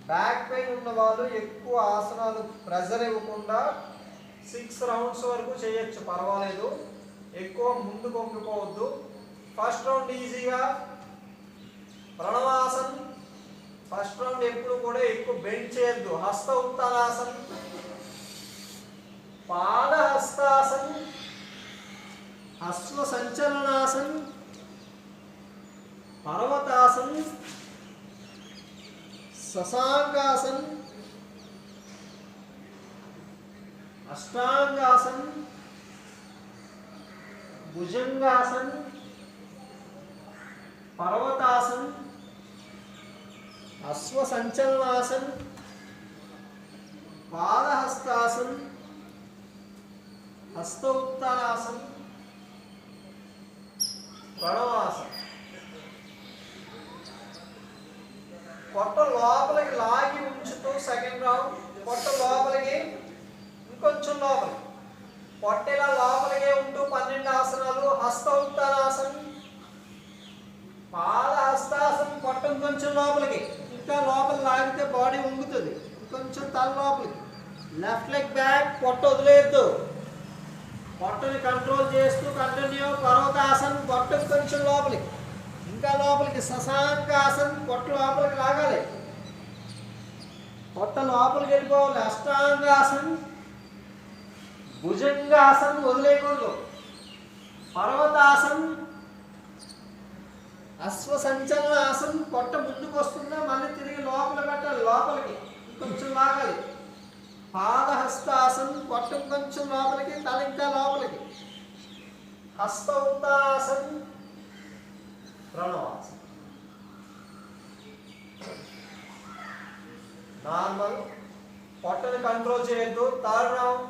బ్యాక్ పెయిన్ ఉన్న వాళ్ళు ఎక్కువ ఆసనాలు ప్రెజర్ ఇవ్వకుండా 6 రౌండ్స్ వరకు చేయొచ్చు, పర్వాలేదు. ఎక్కువ ముందు కొంగిపోవద్దు. ఫస్ట్ రౌండ్ ఈజీగా ప్రణవాసన్. ఫస్ట్ రౌండ్ ఎప్పుడు కూడా ఎక్కువ బెండ్ చేయొద్దు. హస్త ఉత్తానాసన్, పాద హస్తాసన్, అశ్వ సంచలనాసన్, పర్వతాసన్, शशांकासन, अष्टांगासन, भुजंगासन, पर्वतासन, अश्वसंचलनासन, पादहस्तासन, हस्तोत्तरासन, प्रणवासन. పొట్ట లోపలికి లాగి ఉంచుతూ సెకండ్ రౌండ్. పొట్ట లోపలికి ఇంకొంచెం లోపలికి, పొట్ట ఇలా లోపలికే ఉంటూ 12 ఆసనాలు. హస్త ఉత్తరాసన్, పాద హస్తాసన్. పొట్ట ఇంకొంచెం లోపలికి, ఇంకా లోపల లాగితే బాడీ వంగుతుంది. ఇంకొంచెం తల లోపలికి. లెఫ్ట్ లెగ్ బ్యాక్, పొట్ట వదిలేయద్దు. పొట్టని కంట్రోల్ చేస్తూ కంటిన్యూ. పర్వతాసన్, పొట్ట కొంచెం లోపలికి, ఇంకా లోపలికి. శశాంకాసన్, పొట్ట లోపలికి లాగాలి, పొట్ట లోపలికి వెళ్ళిపోవాలి. అష్టాంగాసన్, భుజంగాసన్ వదిలేయకూడదు. పర్వతాసన్, అశ్వసంచలనాసన్. పొట్ట ముందుకు వస్తుందా మళ్ళీ తిరిగి లోపల పెట్టాలి, లోపలికి కొంచెం లాగాలి. పాదహస్తాసన్, పొట్ట కొంచెం లోపలికి, తల ఇంకా లోపలికి. హస్త ఉత్తాసన్, ప్రణవాసన్. నార్మల్. పొట్టని కంట్రోల్ చేయొద్దు. Third round.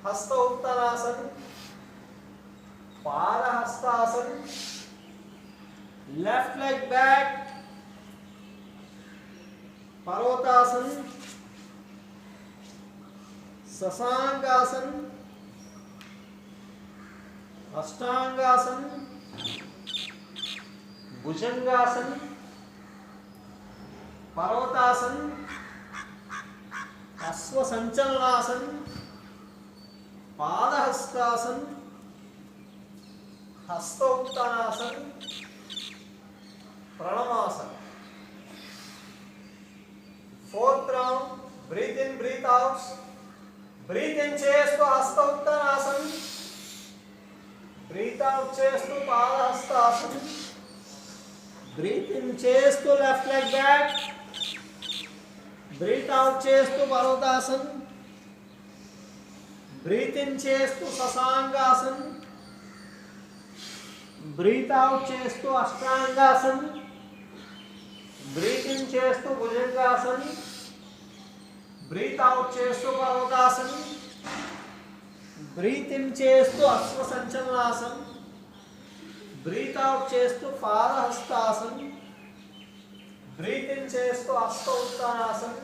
హస్త ఉత్తరాసన్, పాదహస్తాసన్, లెఫ్ట్ లెగ్ బ్యాక్, పర్వతాసన్, శశాంకాసన్, అష్టాంగాసన్, భుజంగాసన్, పర్వతాసన్, అశ్వసంచలనాసన్, పాదహస్తాసన్, హస్త ఉత్తరాసన్, ప్రణవాసన్. Fourth round. Breathe in, breath out. Breathe in చేస్తూ హస్త ఉత్తరాసన్, బ్రీత్ అవుట్ చేస్తూ పాదహస్తాసన్, బ్రీత్ ఇన్ చేస్తూ left leg back, breathe out చేస్తూ పర్వతాసన్, బ్రీత్ ఇన్ చేస్తూ శశాంకాసన్, బ్రీత్ అవుట్ చేస్తూ అష్టాంగాసన్, బ్రీత్ ఇన్ చేస్తూ భుజంగాసన్, బ్రీత్ అవుట్ చేస్తూ పర్వతాసన్, బ్రీత్ ఇన్ చేస్తూ అశ్వసంచలనాసన్, బ్రీత్ అవుట్ చేస్తూ పాదహస్తాసన్, బ్రీత్ ఇన్ చేస్తూ హస్త ఉత్తరాసన్,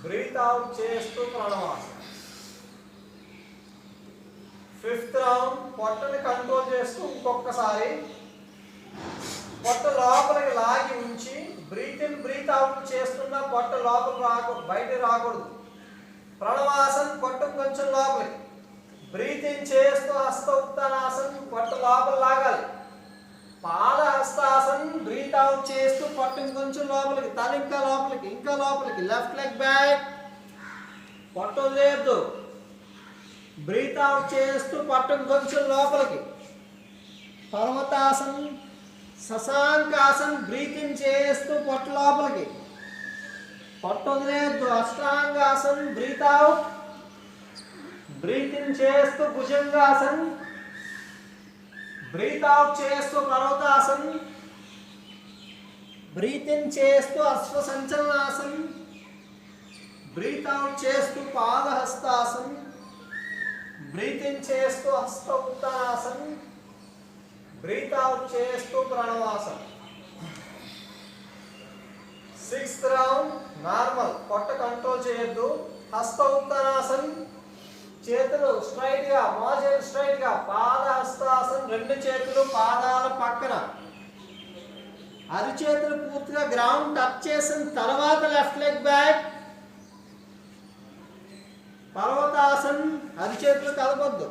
బ్రీత్ అవుట్ చేస్తూ ప్రణవాసన్. Fifth round. పొట్టని కంట్రోల్ చేస్తూ ఇంకొకసారి పొట్ట లోపలికి లాగి ఉంచి బ్రీత్ ఇన్, బ్రీత్ అవుట్ చేస్తున్నా పొట్ట లోపల బయట రాకూడదు. ప్రణవాసన్, పొట్ట కొంచెం లోపలికి. బ్రీత్ ఇన్ చేస్తూ హస్త ఉత్తరాసన్, పొట్ట లోపల లాగాలి. పాదహస్తాసన్, బ్రీత్ అవుట్ చేస్తూ పొట్ట కొంచెం లోపలికి, తల ఇంకా లోపలికి, ఇంకా లోపలికి. లెఫ్ట్ లెగ్ బ్యాక్, పొట్ట వదిలేయద్దు. బ్రీత్ అవుట్ చేస్తూ పొట్ట కొంచెం లోపలికి. పర్వతాసన్, శశాంకాసన్, బ్రీత్ ఇన్ చేస్తూ పొట్ట లోపలికి, పొట్ట వదిలేయద్దు. అష్టాంగాసన్, బ్రీత్ అవుట్. బ్రీత్ ఇన్ చేస్తూ భుజంగాసన్, బ్రీత్ అవుట్ చేస్తూ పర్వతాసన్, బ్రీత్ ఇన్ చేస్తూ అశ్వసంచలనాసన్, బ్రీత్ అవుట్ చేస్తూ పాదహస్తాసన్, బ్రీత్ ఇన్ చేస్తూ హస్త ఉత్తరాసన్, బ్రీత్ అవుట్ చేస్తూ ప్రణవాసన్. Sixth round. నార్మల్. పొట్ట కంట్రోల్ చేయొద్దు. హస్త ఉత్తరాసన్, చేతులు స్ట్రైట్ గా, మోచేతులు స్ట్రైట్ గా. పాదహస్తాసన్, రెండు చేతులు పాదాల పక్కన, అరిచేతులు పూర్తిగా గ్రౌండ్ టచ్ చేసిన తర్వాత లెఫ్ట్ లెగ్ బ్యాక్. పర్వతాసన్, అరిచేతులు కలపొద్దు.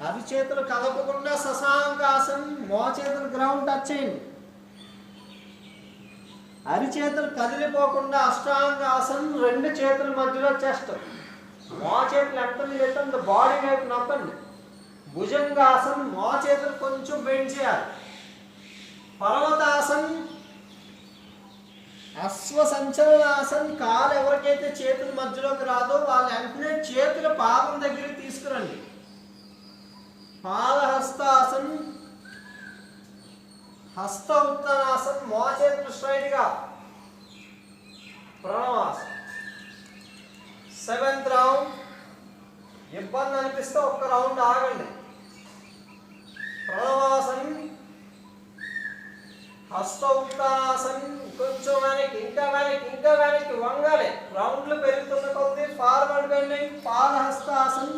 అరిచేతులు కలపకుండా శశాంకాసన్, మోచేతులు గ్రౌండ్ టచ్ చేయండి. అరిచేతులు కదిలిపోకుండా అష్టాంగాసన్, రెండు చేతుల మధ్యలో చెస్ట్. మోచేతులు ఎంత బాడీ వైపు నొక్కండి. భుజంగాసన్, మోచేతులు కొంచెం బెండ్ చేయాలి. పర్వతాసన్, అశ్వ సంచలనాసన్ కాలు ఎవరికైతే చేతుల మధ్యలోకి రాదో వాళ్ళు వెంటనే చేతుల పాదం దగ్గరికి తీసుకురండి. పాదహస్తాసన్, హస్త ఉత్తనాసన్, మోచేతులు స్ట్రైట్ గా. ప్రణవాసన్. 7th round. ఇబ్బంది అనిపిస్తే ఒక్క రౌండ్ ఆగండి. ప్రణవాసన్, హస్త ఉత్తానాసన్, కొంచెం వెనక్కి, ఇంకా వెనక్కి, ఇంకా వెనక్కి వంగాలి. రౌండ్లు పెరుగుతున్న కొద్ది ఫార్వర్డ్ బెండింగ్. పాదహస్తాసన్,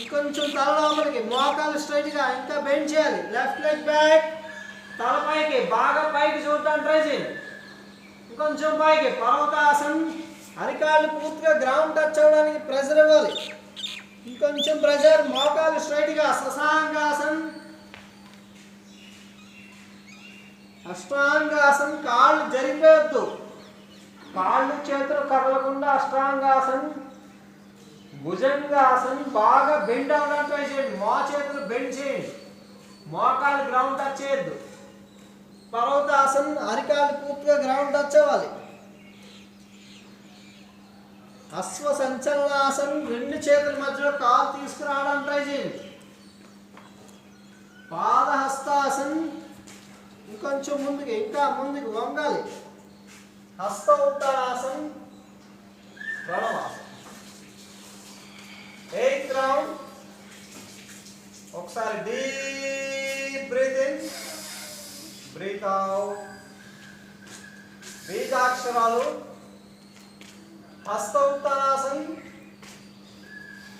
ఇంకొంచెం తల లోపలికి, మోకాలు స్ట్రైట్ గా, ఇంకా బెండ్ చేయాలి. లెఫ్ట్ లెగ్ బ్యాక్, తల పైకి, బాగా పైకి చూడటానికి ట్రై చేయండి. ఇంకొంచెం పైకి. పర్వతాసన్, అరికాళ్ళు పూర్తిగా గ్రౌండ్ టచ్ అవ్వడానికి ప్రెషర్ ఇవ్వాలి. ఇంకొంచెం ప్రెషర్. మోకాలు స్ట్రైట్ గా. శశాంకాసన్, అష్టాంగాసన్, కాళ్ళు జరిపేయద్దు, కాళ్ళు చేతులు కదలకుండా. అష్టాంగాసన్. భుజంగాసన్, బాగా బెండ్ అవ్వడానికి ట్రై చేయండి. చేతులు బెండ్ చేయండి, మోకాలు గ్రౌండ్ టచ్ చేయొద్దు. పర్వతాసన్, అరికాళ్ళు పూర్తిగా గ్రౌండ్ టచ్ అవ్వాలి. అశ్వ సంచలనాసన్, రెండు చేతుల మధ్యలో కాలు తీసుకురావడానికి ట్రై చేయండి. పాదహస్తాసన్, ఇంకొంచెం ముందుకు, ఇంకా ముందుకు వంగాలి. హస్త ఉత్తరాసన్, ప్రణవాసన్. 8th round. ఒకసారి deep breath in, breath out. బీజాక్షరాలు. హస్త ఉత్తరాసన్,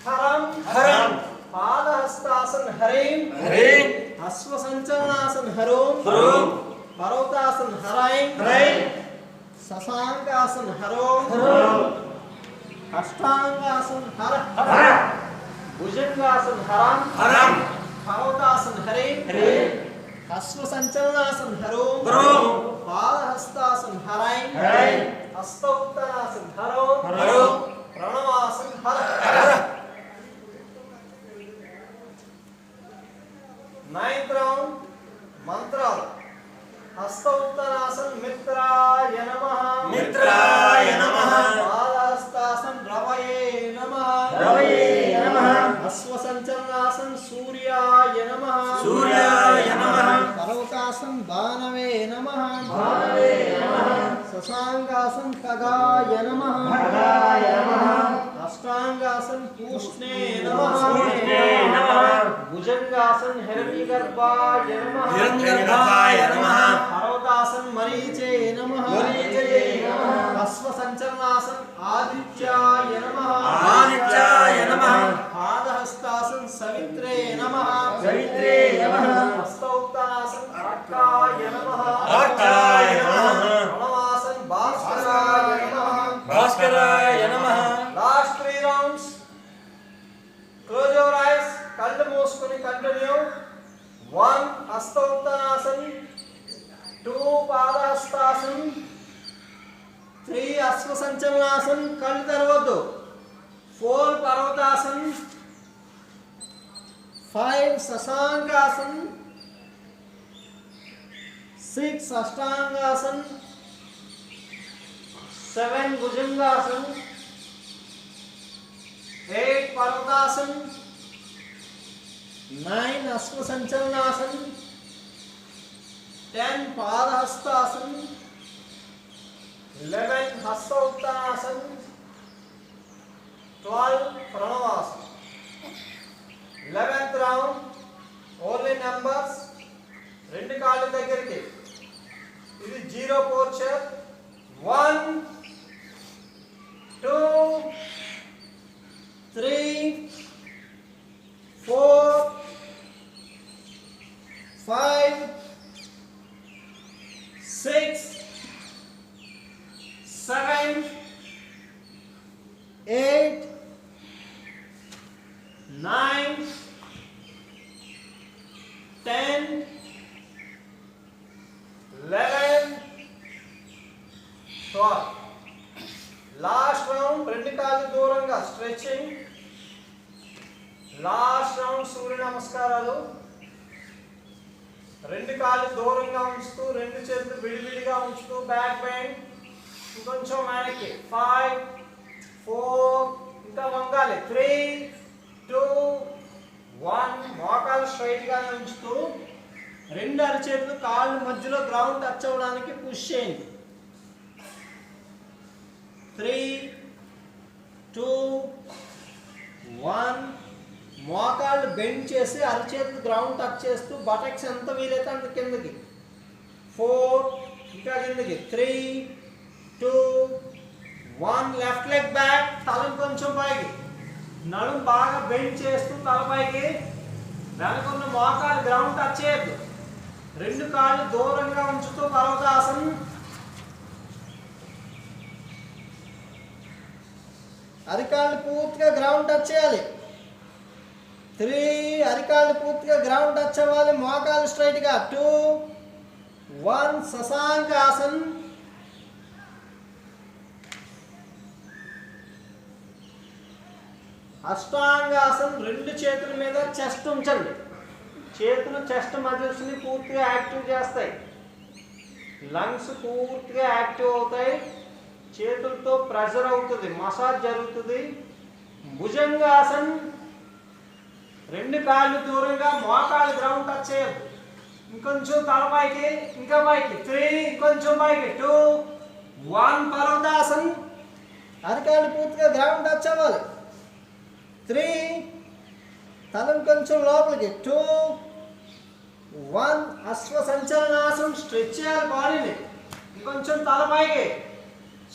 హరం హరం. పాదహస్తాసన్, హరీం హరీం. అశ్వ సంచలనాసన్, హరోం హరోం. పర్వతాసన్, హరైం హరైం. శశాంకాసన్, హరోం హరోం. అష్టాంగాసన్, హర హర. భుజంగాసన్, హరం హరం. పర్వతాసన్, హరీం హరీం. అశ్వ సంచలనాసన్, హరోం హరోం. పాదహస్తాసన్, హరైం హరైం. హస్త ఉత్తరాసన్, హరోం హరోం. ప్రణవాసన్, హర హర. 9th round. మంత్రాలు. హస్త ఉత్తరాసన్, మిత్రాయ నమః మిత్రాయ నమః. పాదహస్తాసన్, రవయే నమః రవయే నమః. అశ్వ సంచలనాసన్, సూర్యాయ నమః సూర్యాయ నమః. పర్వతాసన్, భానవే నమః భానవే నమః. శశాంకాసన్, ఖగాయ నమః ఖగాయ నమః. అష్టాంగాసన్, పూష్ణే నమః పూష్ణే నమః. భుజంగాసన్, హిరణ్యగర్భాయ నమః హిరణ్యగర్భాయ నమః. పర్వతాసన్, మరీచే నమః మరీచే నమః. అశ్వ సంచలనాసన్, ఆదిత్యాయ నమః ఆదిత్యాయ నమః. పాదహస్తాసన్, సవిత్రే నమః సవిత్రే నమః. హస్త ఉత్తరాసన్, అర్కాయ నమః అర్కాయ నమః. ప్రణవాసన్, భాస్కరాయ నమః భాస్కరాయ నమః. Last 3 rounds. Close your ice. కళ్ళు మూసుకొని కంటిన్యూ. 1 హస్త ఉత్తరాసన్, 2 పాదహస్తాసన్, 3 అశ్వ సంచలనాసన్, కళ్ళు తెరవద్దు, 4 పర్వతాసన్, 5 శశాంకాసన్, 6 అష్టాంగాసన్, 7 భుజంగాసన్, 8 పర్వతాసన్, 9 అశ్వ సంచలనాసన్, 10 పాదహస్తాసన్, 11 హస్త ఉత్తరాసన్, 12 ప్రణవాసన్. 11th round. Only numbers. రెండు కాళ్ళ దగ్గరికి. ఇది 0 పోర్చర్. 1 2 3 4 5 6 7 8 9 10 11 12. Last round. రెండు కాళ్ళు దూరంగా స్ట్రెచింగ్. లాస్ట్ రౌండ్ సూర్య నమస్కారాలు. రెండు కాళ్ళు దూరంగా ఉంచుతూ, రెండు చేతులు విడివిడిగా ఉంచుతూ, బ్యాక్ బెండ్. ఇంకొంచెం వెనక్కి 5 4 ఇంకా వంగాలి 3 2 1 మోకాలు స్ట్రైట్ గా ఉంచుతూ రెండు అరచేతులు కాళ్ళు మధ్యలో గ్రౌండ్ టచ్ అవ్వడానికి పుష్ చేయండి 3 2 1 మోకాళ్ళు బెండ్ చేసి అరచేతులు గ్రౌండ్ టచ్ చేస్తూ బటక్స్ ఎంత వీలైతే అంత కిందకి 4 ఇంకా కిందకి 3 2 1 లెఫ్ట్ లెగ్ బ్యాక్ తల కొంచెం పైకి నడుం బాగా బెండ్ చేస్తూ తల పైకి వెనకున్న మోకాలు గ్రౌండ్ టచ్ చేయొద్దు రెండు కాళ్ళు దూరంగా ఉంచుతూ పర్వతాసనం అరికాళ్ళు పూర్తిగా గ్రౌండ్ టచ్ చేయాలి 3 అరికాళ్ళు పూర్తిగా గ్రౌండ్ టచ్ అవ్వాలి మోకాలు స్ట్రైట్ గా 2 1 శశాంకాసన్ అష్టాంగాసన్ రెండు చేతుల మీద చెస్ట్ ఉంచండి చేతులు చెస్ట్ మజిల్స్ ని పూర్తిగా యాక్టివ్ చేస్తాయి లంగ్స్ పూర్తిగా యాక్టివ్ అవుతాయి చేతులతో ప్రెషర్ అవుతుంది మసాజ్ జరుగుతుంది భుజంగాసన్ రెండు కాళ్ళు దూరంగా మోకాళ్ళు గ్రౌండ్ టచ్ చేయొద్దు ఇంకొంచెం తల పైకి ఇంకా పైకి 3 ఇంకొంచెం పైకి 2 1 పర్వతాసన్ అరికాళ్ళు పూర్తిగా గ్రౌండ్ టచ్ అవ్వాలి 3 తలం కొంచెం లోపలికి 2 1 అశ్వ సంచలనాసనం స్ట్రెచ్ చేయాలి బాడీని ఇంకొంచెం తల పైకి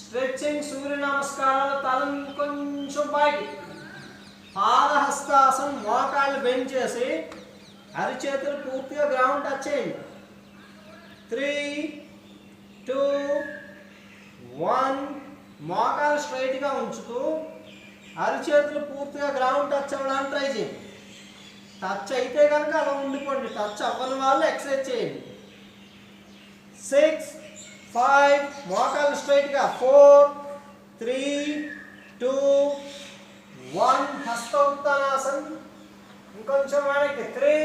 స్ట్రెచింగ్ సూర్య నమస్కారాలు తలం కొంచెం పైకి పాదహస్తాసనం మోకాళ్ళు బెండ్ చేసి అరిచేతులు పూర్తిగా గ్రౌండ్ టచ్ చేయండి 3 2 1 మోకాలు స్ట్రైట్గా ఉంచుతూ అరిచేతులు పూర్తిగా గ్రౌండ్ టచ్ అవ్వడానికి ట్రై చేయండి టచ్ అయితే కనుక అలా ఉండిపోండి టచ్ అవ్వని వాళ్ళు ఎక్సర్సైజ్ చేయండి 6 5 మోకాలు స్ట్రైట్గా 4 3 2 1 హస్త ఉత్తానాసన్ ఇంకొంచెం వెనక్కి 3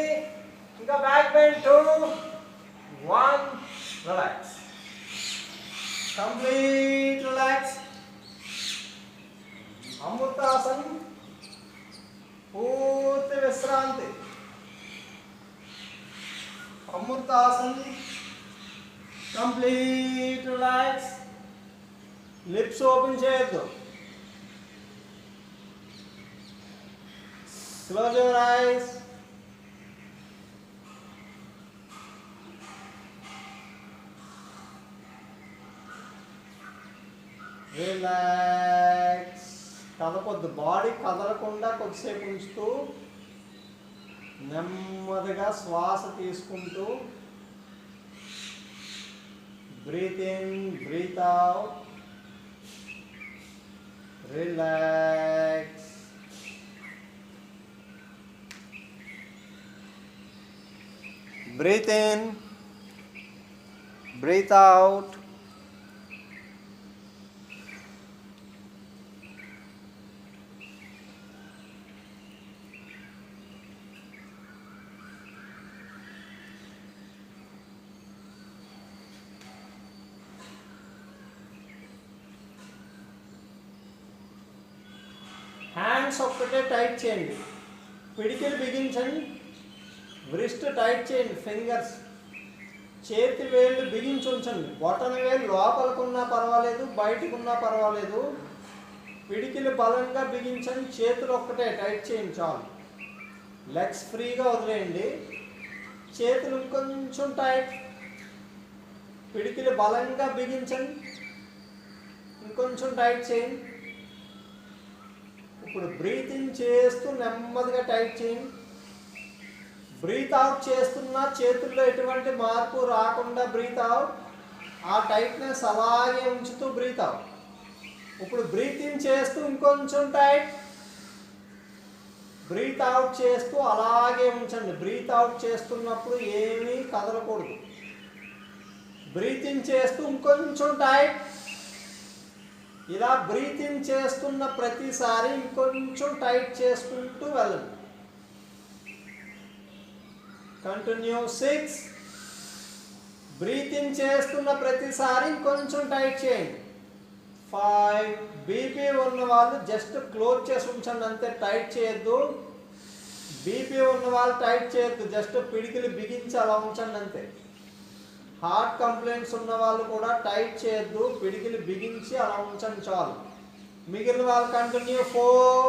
ఇంకా back bend 2 1 relax complete relax అమృతాసన్ పూర్తి విశ్రాంతి అమృతాసన్ కంప్లీట్ రిలాక్స్ లిప్స్ ఓపెన్ చేయొద్దు క్లోజ్ యువర్ ఐస్ రిలాక్స్ కదపొద్దు బాడీ కదలకుండా కొద్దిసేపు ఉంచుతూ నెమ్మదిగా శ్వాస తీసుకుంటూ breathe in breath out relax breathe in breath out hands ఒక్కటే టైట్ చేయండి పిడికిలు బిగించండి వ్రిస్ట్ టైట్ చేయండి ఫింగర్స్ చేతి వేళ్ళు బిగించి ఉంచండి బొటన వేలు లోపలికున్నా పర్వాలేదు బయటకున్నా పర్వాలేదు పిడికిలు బలంగా బిగించండి చేతులు ఒక్కటే టైట్ చేయండి చాలు లెగ్స్ ఫ్రీగా వదిలేయండి చేతులు ఇంకొంచెం టైట్ పిడికిలు బలంగా బిగించండి ఇంకొంచెం టైట్ చేయండి ఇప్పుడు బ్రీత్ ఇన్ చేస్తూ నెమ్మదిగా టైట్ చేయండి బ్రీత్ అవుట్ చేస్తున్నా చేతుల్లో ఎటువంటి మార్పు రాకుండా బ్రీత్ అవుట్ ఆ టైట్నెస్ అలాగే ఉంచుతూ బ్రీత్ అవుట్ ఇప్పుడు బ్రీత్ ఇన్ చేస్తూ ఇంకొంచెం టైట్ బ్రీత్ అవుట్ చేస్తూ అలాగే ఉంచండి బ్రీత్ అవుట్ చేస్తున్నప్పుడు ఏమీ కదలకూడదు బ్రీత్ ఇన్ చేస్తూ ఇంకొంచెం టైట్ ఇలా బ్రీత్ ఇన్ చేస్తున్న ప్రతిసారి ఇంకొంచెం టైట్ చేసుకుంటూ వెళ్ళండి కంటిన్యూ 6 బ్రీత్ ఇన్ చేస్తున్న ప్రతిసారి ఇంకొంచెం టైట్ చేయండి 5. బీపీ ఉన్న వాళ్ళు జస్ట్ క్లోజ్ చేసి ఉంచండి అంతే, టైట్ చేయొద్దు. బీపీ ఉన్న వాళ్ళు టైట్ చేయొద్దు, జస్ట్ పిడికిలు బిగించి అలా ఉంచండి అంతే. హార్ట్ కంప్లైంట్స్ ఉన్న వాళ్ళు కూడా టైట్ చేయొద్దు, పిడికిలు బిగించి అలా ఉంచండి చాలు. మిగిలిన వాళ్ళు కంటిన్యూ. 4.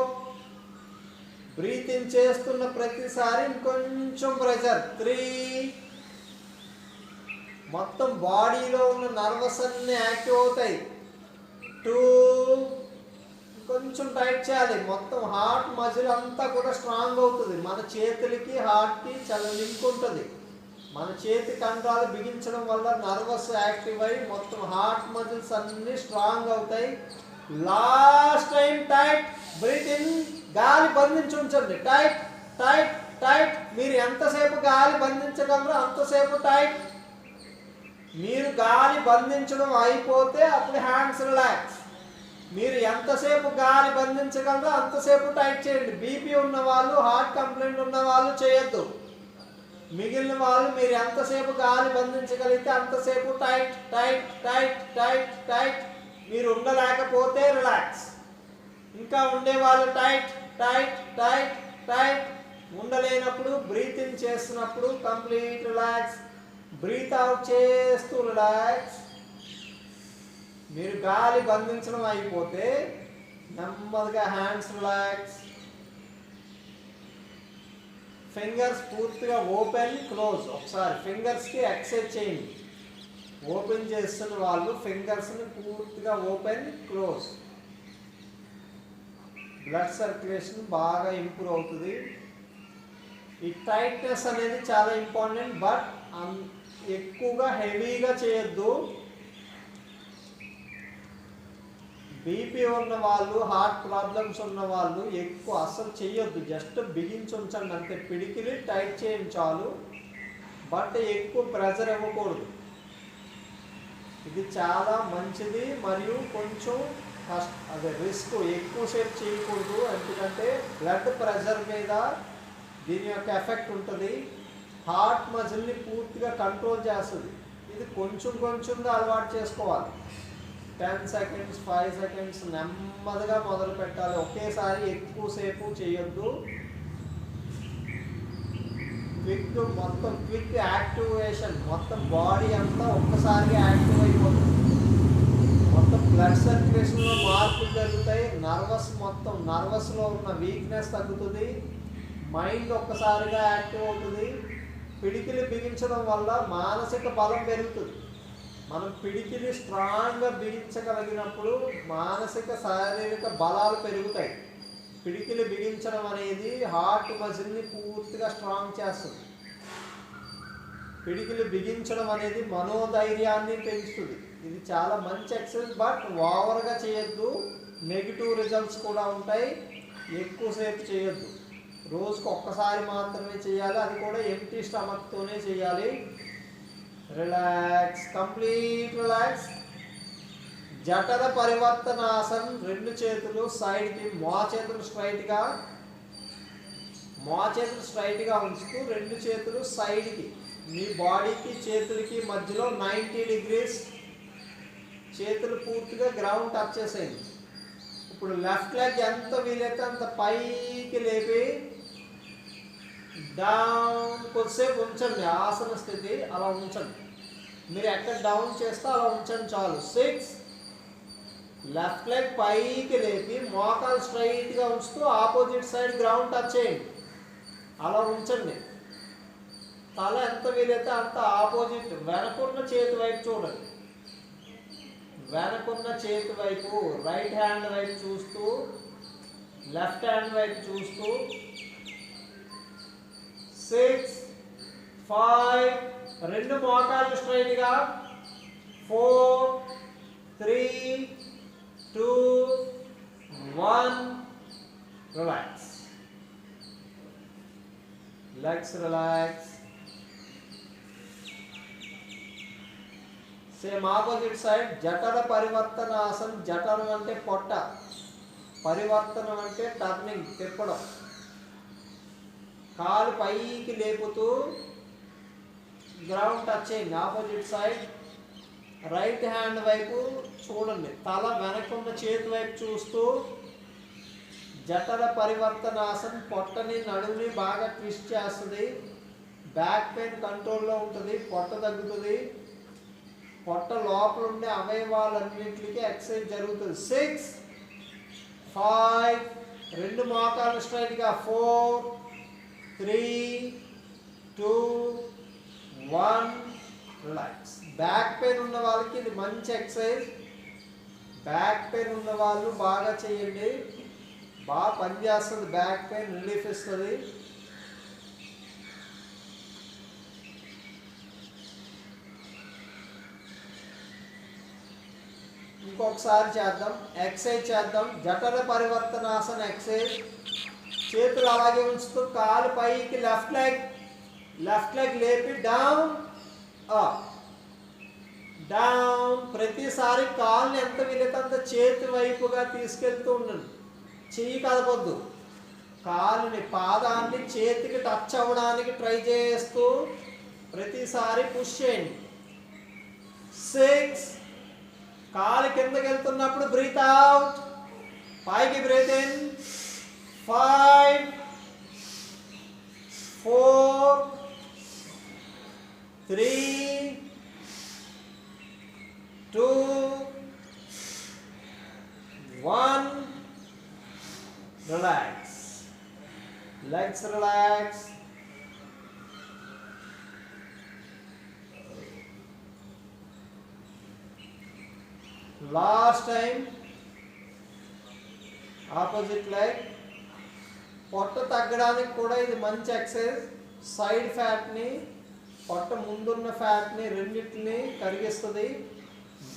బ్రీత్ ఇన్ చేస్తున్న ప్రతిసారి ఇంకొంచెం ప్రెషర్. 3. మొత్తం బాడీలో ఉన్న నర్వస్ అన్ని యాక్టివ్ అవుతాయి. 2. కొంచెం టైట్ చేయాలి, మొత్తం హార్ట్ మజిల్ అంతా కూడా స్ట్రాంగ్ అవుతుంది. మన చేతులకి హార్ట్కి చాలా లింక్ ఉంటుంది. మన చేతి కండరాలు బిగించడం వల్ల నర్వస్ యాక్టివ్ అయ్యి మొత్తం హార్ట్ మజిల్స్ అన్ని స్ట్రాంగ్ అవుతాయి. Last time tight. Breath in, గాలి బంధించి ఉంచండి. Tight tight tight. మీరు ఎంతసేపు గాలి బంధించగలరో అంతసేపు టైట్. మీరు గాలి బంధించడం అయిపోతే అప్పుడు హ్యాండ్స్ రిలాక్స్. మీరు ఎంతసేపు గాలి బంధించగలరో అంతసేపు టైట్ చేయండి. బీపీ ఉన్న వాళ్ళు, హార్ట్ కంప్లైంట్ ఉన్న వాళ్ళు చేయొద్దు. మిగిలిన వాళ్ళు మీరు ఎంతసేపు గాలి బంధించగలిగితే అంతసేపు tight tight tight tight tight. మీరు ఉండలేకపోతే రిలాక్స్. ఇంకా ఉండేవాళ్ళు టైట్ టైట్ టైట్ టైట్. ఉండలేనప్పుడు బ్రీత్ ఇన్ చేస్తున్నప్పుడు కంప్లీట్ రిలాక్స్. బ్రీత్ అవుట్ చేస్తూ రిలాక్స్. మీరు గాలి బంధించడం అయిపోతే నెమ్మదిగా హ్యాండ్స్ రిలాక్స్. ఫింగర్స్ పూర్తిగా ఓపెన్ క్లోజ్. ఒకసారి ఫింగర్స్కి ఎక్సర్సైజ్ చేయండి. ఓపెన్ చేస్తున్న వాళ్ళు ఫింగర్స్ని పూర్తిగా ఓపెన్ క్లోజ్. బ్లడ్ సర్క్యులేషన్ బాగా ఇంప్రూవ్ అవుతుంది. ఈ టైట్నెస్ అనేది చాలా ఇంపార్టెంట్, బట్ ఎక్కువగా హెవీగా చేయొద్దు. బీపీ ఉన్న వాళ్ళు, హార్ట్ ప్రాబ్లమ్స్ ఉన్న వాళ్ళు ఎక్కువ అసలు చేయొద్దు. జస్ట్ బిగించి ఉంచండి అంతే. పిడికిలి టైట్ చేయండి చాలు, బట్ ఎక్కువ ప్రెజర్ ఇవ్వకూడదు. ఇది చాలా మంచిది మరియు కొంచెం అదే రిస్క్. ఎక్కువసేపు చేయకూడదు, ఎందుకంటే బ్లడ్ ప్రెషర్ మీద దీని యొక్క ఎఫెక్ట్ ఉంటుంది. హార్ట్ మజిల్ని పూర్తిగా కంట్రోల్ చేస్తుంది. ఇది కొంచెం కొంచెంగా అలవాటు చేసుకోవాలి. 10 సెకండ్స్ 5 సెకండ్స్ నెమ్మదిగా మొదలు పెట్టాలి. ఒకేసారి ఎక్కువసేపు చేయొద్దు. క్విక్ యాక్టివేషన్, మొత్తం బాడీ అంతా ఒక్కసారిగా యాక్టివ్ అయిపోతుంది. మొత్తం బ్లడ్ సర్క్యులేషన్లో మార్పులు జరుగుతాయి. నర్వస్లో ఉన్న వీక్నెస్ తగ్గుతుంది. మైండ్ ఒక్కసారిగా యాక్టివ్ అవుతుంది. పిడికిలి బిగించడం వల్ల మానసిక బలం పెరుగుతుంది. మనం పిడికిలి స్ట్రాంగ్గా బిగించగలిగినప్పుడు మానసిక శారీరక బలాలు పెరుగుతాయి. పిడికిలి బిగించడం అనేది హార్ట్ మజిల్ని పూర్తిగా స్ట్రాంగ్ చేస్తుంది. పిడికిలి బిగించడం అనేది మనోధైర్యాన్ని పెంచుతుంది. ఇది చాలా మంచి ఎక్సర్సైజ్, బట్ ఓవర్గా చేయొద్దు. నెగిటివ్ రిజల్ట్స్ కూడా ఉంటాయి. ఎక్కువసేపు చేయొద్దు. రోజుకు ఒక్కసారి మాత్రమే చేయాలి, అది కూడా ఎంప్టీ స్టమక్తోనే చేయాలి. Relax, complete relax. జఠర పరివర్తనాసనం. 2 చేతులు సైడ్కి, మోచేతులు స్ట్రైట్గా ఉంచుతూ 2 చేతులు సైడ్కి, మీ బాడీకి చేతులకి మధ్యలో 90 డిగ్రీస్. చేతులు పూర్తిగా గ్రౌండ్ టచ్ చేసేయండి. ఇప్పుడు లెఫ్ట్ లెగ్ ఎంత వీలైతే అంత పైకి లేపి డౌన్ కొద్దిసేపు ఉంచండి. ఆసన స్థితి అలా ఉంచండి. మీరు ఎక్కడ డౌన్ చేస్తే అలా ఉంచండి చాలు. 6. లెఫ్ట్ లెగ్ పైకి లేపి మోకాలు స్ట్రైట్గా ఉంచుతూ ఆపోజిట్ సైడ్ గ్రౌండ్ టచ్ చేయండి. అలా ఉంచండి. తల ఎంత వీలైతే అంత ఆపోజిట్ వెనకున్న చేతి వైపు చూడండి. వెనకున్న చేతి వైపు, రైట్ హ్యాండ్ వైపు చూస్తూ, లెఫ్ట్ హ్యాండ్ వైపు చూస్తూ. 6, 5. 2 మోకాళ్ళు స్ట్రైట్గా. 4, 3, 2, 1. Relax. Legs relax. Same opposite side. జఠర పరివర్తనాసనం. జఠరం అంటే పొట్ట, పరివర్తనం అంటే టర్నింగ్, తిప్పడం. కాలు పైకి లేపుతూ గ్రౌండ్ టచ్ చేయండి. Opposite side. రైట్ హ్యాండ్ వైపు చూడండి, తల వెనకున్న చేతి వైపు చూస్తూ జఠర పరివర్తనాసన్ పొట్టని నడుముని బాగా ట్విస్ట్ చేస్తుంది. బ్యాక్ పెయిన్ కంట్రోల్లో ఉంటుంది, పొట్ట తగ్గుతుంది, పొట్ట లోపల ఉండే అవయవాలన్నింటికి ఎక్సర్సైజ్ జరుగుతుంది. 6 5 రెండు మోకాలు స్ట్రైట్గా 4 3 2 1 రిలాక్స్. బ్యాక్ పెయిన్ ఉన్న వాళ్ళకి ఇది మంచి ఎక్సర్సైజ్. బ్యాక్ పెయిన్ ఉన్న వాళ్ళు బాగా చేయండి, బాగా పనిచేస్తుంది, బ్యాక్ పెయిన్ రిలీఫ్ ఇస్తుంది. ఇంకొకసారి చేద్దాం, ఎక్సర్సైజ్ చేద్దాం. జఠర పరివర్తనాసన ఎక్సర్సైజ్. చేతులు అలాగే ఉంచుతూ కాలు పైకి, లెఫ్ట్ లెగ్ లేపి డౌన్ అప్ డౌన్. ప్రతిసారి కాలుని ఎంత వీలైతే చేతి వైపుగా తీసుకెళ్తూ ఉండండి, చెయ్యి కదపొద్దు. కాలుని, పాదాన్ని చేతికి టచ్ అవ్వడానికి ట్రై చేస్తూ ప్రతిసారి పుష్ చేయండి. 6 కాలు కిందకి వెళ్తున్నప్పుడు బ్రీత్ అవుట్, పైకి breath in. 5 4 3 2 1 relax. Legs relax. Last time opposite leg. పొట్ట తగ్గడానికి కూడా ఇది మంచి ఎక్సర్సైజ్. సైడ్ ఫ్యాట్ని, పొట్ట ముందున్న ఫ్యాట్ని రెండింటిని కరిగిస్తుంది.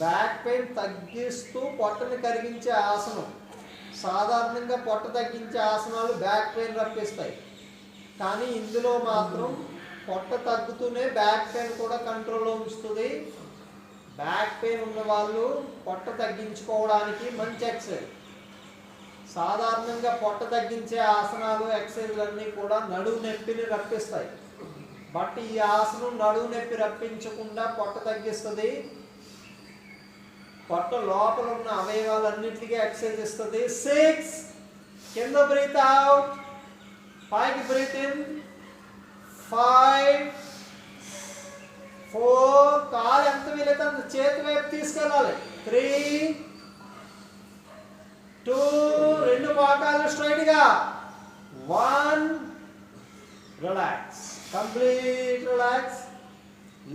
బ్యాక్ పెయిన్ తగ్గిస్తూ పొట్టని కరిగించే ఆసనం. సాధారణంగా పొట్ట తగ్గించే ఆసనాలు బ్యాక్ పెయిన్ రప్పిస్తాయి, కానీ ఇందులో మాత్రం పొట్ట తగ్గుతూనే బ్యాక్ పెయిన్ కూడా కంట్రోల్లో ఉంచుతుంది. బ్యాక్ పెయిన్ ఉన్న వాళ్ళు పొట్ట తగ్గించుకోవడానికి మంచి ఎక్సర్సైజ్. సాధారణంగా పొట్ట తగ్గించే ఆసనాలు, ఎక్సర్సైజ్లన్నీ కూడా నడుము నొప్పిని రప్పిస్తాయి. బట్ ఈ ఆసనం నడుము నొప్పి రప్పించకుండా పొట్ట తగ్గిస్తుంది. పొట్ట లోపల ఉన్న అవయవాలన్నింటికి ఎక్సర్సైజ్ ఇస్తుంది. 6 కింద బ్రీత్ అవుట్, పైకి బ్రీత్ ఇన్. 5 4 కాలు ఎంత వీలైతే అంత చేతి వైపు తీసుకెళ్ళాలి. 3 2 రెండు మోకాలు స్ట్రైట్ గా. 1 relax. Complete relax.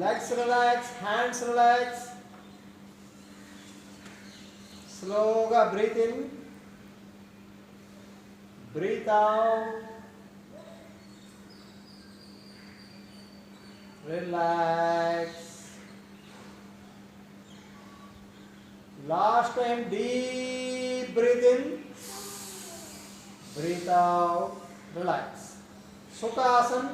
Legs relax, hands relax. స్లోగా breath in, breath out. Relax. Last time deep breath in, breath out. Relax. సుఖాసన్.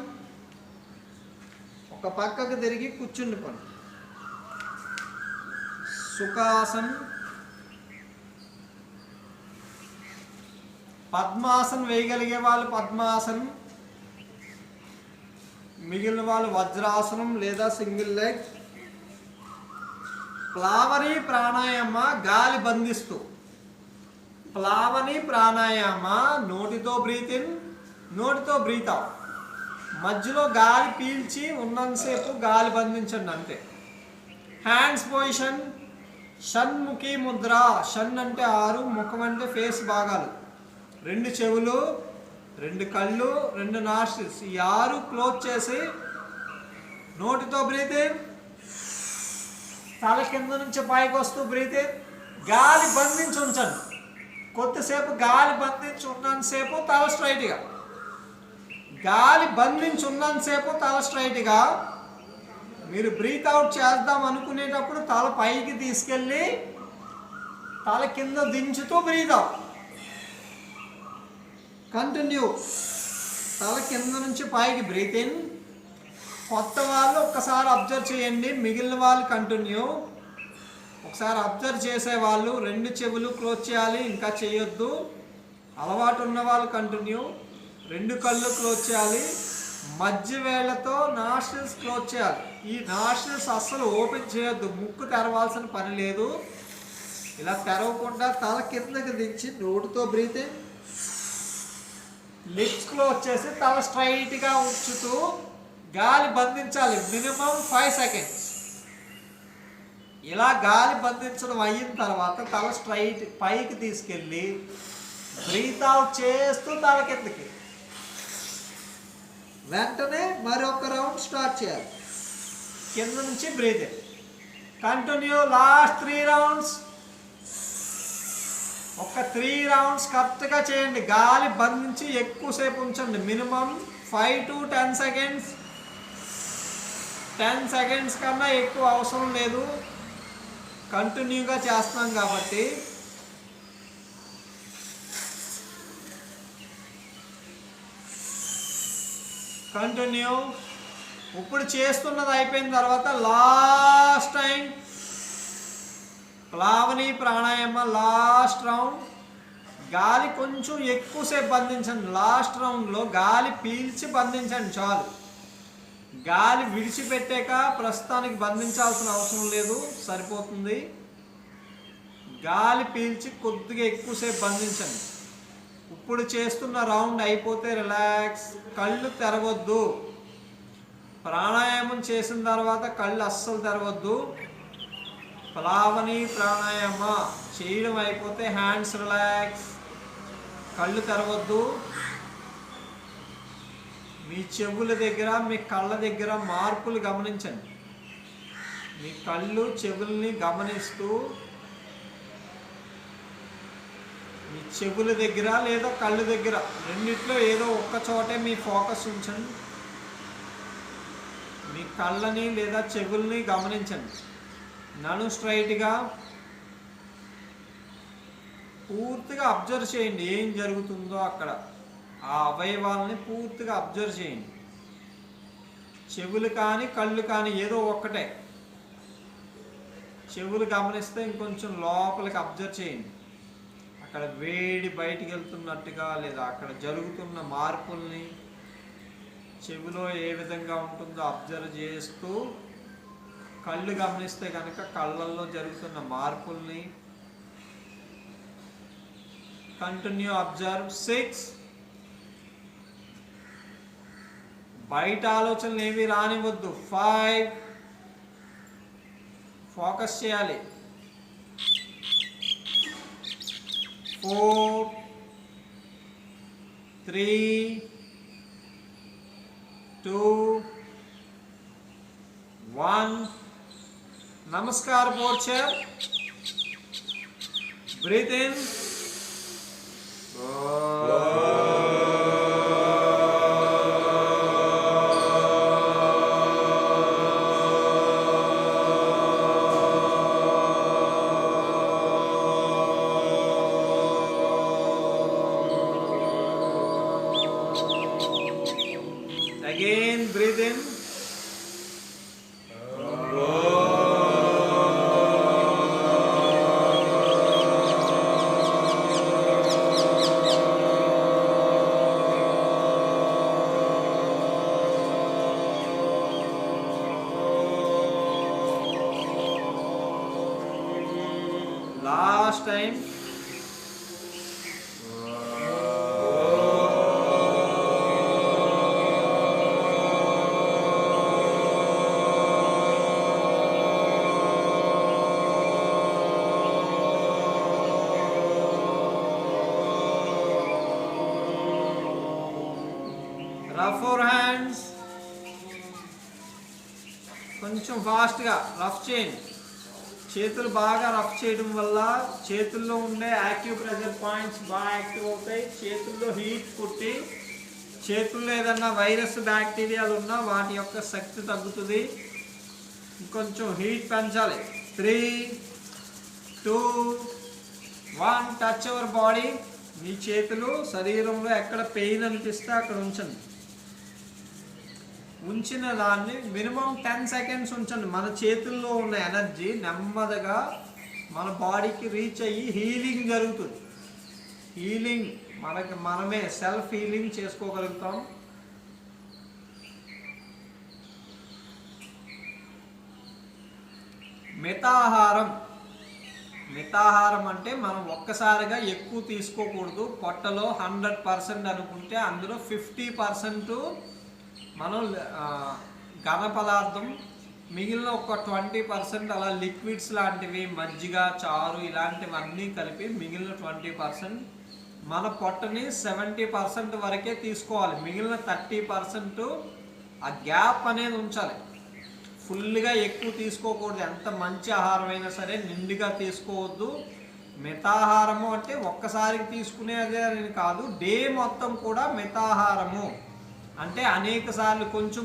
ఒక పక్కకు తిరిగి కూర్చుండిపోండి. సుఖాసన్. పద్మాసన్ వేయగలిగే వాళ్ళు పద్మాసన్, మిగిలిన వాళ్ళు వజ్రాసనం లేదా సింగిల్ లెగ్. ప్లావని ప్రాణాయామ గాలి బంధిస్తూ. ప్లావని ప్రాణాయామ నోటితో బ్రీత్ ఇన్, నోటితో బ్రీత్ అవుట్. మధ్యలో గాలి పీల్చి ఉన్నంతసేపు గాలి బంధించండి అంతే. Hands position. షణ్ముఖి ముద్ర. షణ్ అంటే 6, ముఖం అంటే ఫేస్ భాగాలు. 2 చెవులు, 2 కళ్ళు, 2 నాస్ట్రిల్స్. ఈ 6 క్లోజ్ చేసి నోటితో బ్రీత్ ఇన్, తల కింద నుంచి పైకి వస్తూ బ్రీత్ ఇన్. గాలి బంధించి ఉంచండి కొద్దిసేపు. గాలి బంధించి ఉన్నంతసేపు తల స్ట్రైట్గా. గాలి బంధించి ఉన్నంతసేపు తల స్ట్రైట్గా. మీరు బ్రీత్ అవుట్ చేద్దాం అనుకునేటప్పుడు తల పైకి తీసుకెళ్ళి తల కింద దించుతూ బ్రీత్ అవుట్. కంటిన్యూ. తల కింద నుంచి పైకి బ్రీత్ ఇన్. కొత్త వాళ్ళు ఒక్కసారి అబ్జర్వ్ చేయండి, మిగిలిన వాళ్ళు కంటిన్యూ. ఒకసారి అబ్జర్వ్ చేసే వాళ్ళు 2 చెవులు క్లోజ్ చేయాలి, ఇంకా చేయొద్దు. అలవాటు ఉన్న వాళ్ళు కంటిన్యూ. 2 కళ్ళు క్లోజ్ చేయాలి, మధ్య వేళ్లతో నాస్ట్రిల్స్ క్లోజ్ చేయాలి. ఈ నాస్ట్రిల్స్ అస్సలు ఓపెన్ చేయొద్దు, ముక్కు తెరవాల్సిన పని లేదు. ఇలా తెరవకుండా తల కిందకి దించి నోటితో బ్రీత్ ఇన్, లిప్స్ క్లోజ్ చేసి తల స్ట్రైట్గా ఉంచుతూ గాలి బంధించాలి మినిమం 5 సెకండ్స్. ఇలా గాలి బంధించడం అయిన తర్వాత తల స్ట్రైట్ పైకి తీసుకెళ్ళి బ్రీత్ అవుట్ చేస్తూ తల కిందకి. వెంటనే మరొక రౌండ్ స్టార్ట్ చేయాలి. కింద నుంచి breath in. Continue last 3 rounds. ఒక 3 రౌండ్స్ కరెక్ట్గా చేయండి. గాలి బంధించి ఎక్కువసేపు ఉంచండి, మినిమం 5 to 10 సెకండ్స్. 10 సెకండ్స్ కన్నా ఎక్కువ అవసరం లేదు, కంటిన్యూగా చేస్తున్నాం కాబట్టి. కంటిన్యూ. ఇప్పుడు చేస్తున్నది అయిపోయిన తర్వాత లాస్ట్ టైం ప్లావని ప్రాణాయామ లాస్ట్ రౌండ్. గాలి కొంచెం ఎక్కువసేపు బంధించండి. లాస్ట్ రౌండ్లో గాలి పీల్చి బంధించండి చాలు. గాలి విడిచిపెట్టాక ప్రస్తుతానికి బంధించాల్సిన అవసరం లేదు, సరిపోతుంది. గాలి పీల్చి కొద్దిగా ఎక్కువసేపు బంధించండి. ఇప్పుడు చేస్తున్న రౌండ్ అయిపోతే రిలాక్స్, కళ్ళు తెరవద్దు. ప్రాణాయామం చేసిన తర్వాత కళ్ళు అస్సలు తెరవద్దు. ప్లావని ప్రాణాయామ చేయడం అయిపోతే హ్యాండ్స్ రిలాక్స్, కళ్ళు తెరవద్దు. మీ చెవుల దగ్గర మీ కళ్ళ దగ్గర మార్పులు గమనించండి. మీ కళ్ళు చెవుల్ని గమనిస్తూ మీ చెవుల దగ్గర లేదా కళ్ళు దగ్గర రెండిట్లో ఏదో ఒక్క చోటే మీ ఫోకస్ ఉంచండి. మీ కళ్ళని లేదా చెవుల్ని గమనించండి. నన్ను స్ట్రైట్గా పూర్తిగా అబ్జర్వ్ చేయండి ఏం జరుగుతుందో అక్కడ. ఆ అవయవాలని పూర్తిగా అబ్జర్వ్ చేయండి. చెవులు కానీ కళ్ళు కానీ ఏదో ఒక్కటే. చెవులు గమనిస్తే ఇంకొంచెం లోపలికి అబ్జర్వ్ చేయండి. అక్కడ వేడి బయటికి వెళ్తున్నట్టుగా లేదా అక్కడ జరుగుతున్న మార్పుల్ని చెవిలో ఏ విధంగా ఉంటుందో అబ్జర్వ్ చేస్తూ, కళ్ళు గమనిస్తే కనుక కళ్ళల్లో జరుగుతున్న మార్పుల్ని కంటిన్యూ అబ్జర్వ్. 6. బయట ఆలోచనలు ఏవి రానివ్వద్దు. 5. ఫోకస్ చేయాలి. 4, 3, 2, 1. నమస్కార posture. Breathe in. Again, breathe in. Last time. రఫ్ ఫోర్ హ్యాండ్స్. కొంచెం ఫాస్ట్గా రఫ్ చేయండి. చేతులు బాగా రఫ్ చేయడం వల్ల చేతుల్లో ఉండే యాక్యూప్రెషర్ పాయింట్స్ బాగా యాక్టివ్ అవుతాయి. చేతుల్లో హీట్ పుట్టి చేతుల్లో ఏదన్నా వైరస్ బ్యాక్టీరియాలు ఉన్నా వాటి యొక్క శక్తి తగ్గుతుంది. ఇంకొంచెం హీట్ పెంచాలి. 3, 2, 1. Touch our body. మీ చేతులు శరీరంలో ఎక్కడ పెయిన్ అనిపిస్తే అక్కడ ఉంచండి. ఉంచిన దాన్ని మినిమం 10 సెకండ్స్ ఉంచండి. మన చేతుల్లో ఉన్న ఎనర్జీ నెమ్మదిగా మన బాడీకి రీచ్ అయ్యి హీలింగ్ జరుగుతుంది. హీలింగ్ మనమే సెల్ఫ్ హీలింగ్ చేసుకోగలుగుతాం. మితాహారం అంటే మనం ఒక్కసారిగా ఎక్కువ తీసుకోకూడదు. పొట్టలో 100% అనుకుంటే అందులో 50% మనం ఘన పదార్థం, మిగిలిన ఒక 20% అలా లిక్విడ్స్ లాంటివి, మజ్జిగ, చారు ఇలాంటివన్నీ కలిపి మిగిలిన 20% మన పొట్టని 70% వరకే తీసుకోవాలి. మిగిలిన 30% ఆ గ్యాప్ అనేది ఉంచాలి. ఫుల్గా ఎక్కువ తీసుకోకూడదు. ఎంత మంచి ఆహారం అయినా సరే నిండుగా తీసుకోవద్దు. మితాహారము అంటే ఒక్కసారికి తీసుకునేదే అని కాదు, డే మొత్తం కూడా మితాహారము అంటే అనేక సార్లు కొంచెం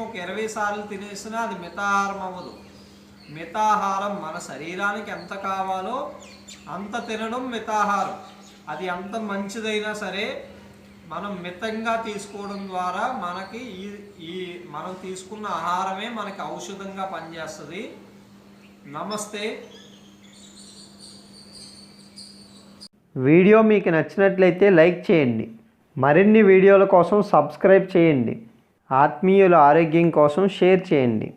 ఒక 20 సార్లు తినేసినా అది మితాహారం అవ్వదు. మితాహారం మన శరీరానికి ఎంత కావాలో అంత తినడం మితాహారం. అది ఎంత మంచిదైనా సరే మనం మితంగా తీసుకోవడం ద్వారా మనకి ఈ మనం తీసుకున్న ఆహారమే మనకి ఔషధంగా పనిచేస్తుంది. నమస్తే. వీడియో మీకు నచ్చినట్లయితే లైక్ చేయండి. మరిన్ని వీడియోల కోసం సబ్స్క్రైబ్ చేయండి. ఆత్మీయుల ఆరోగ్యం కోసం షేర్ చేయండి.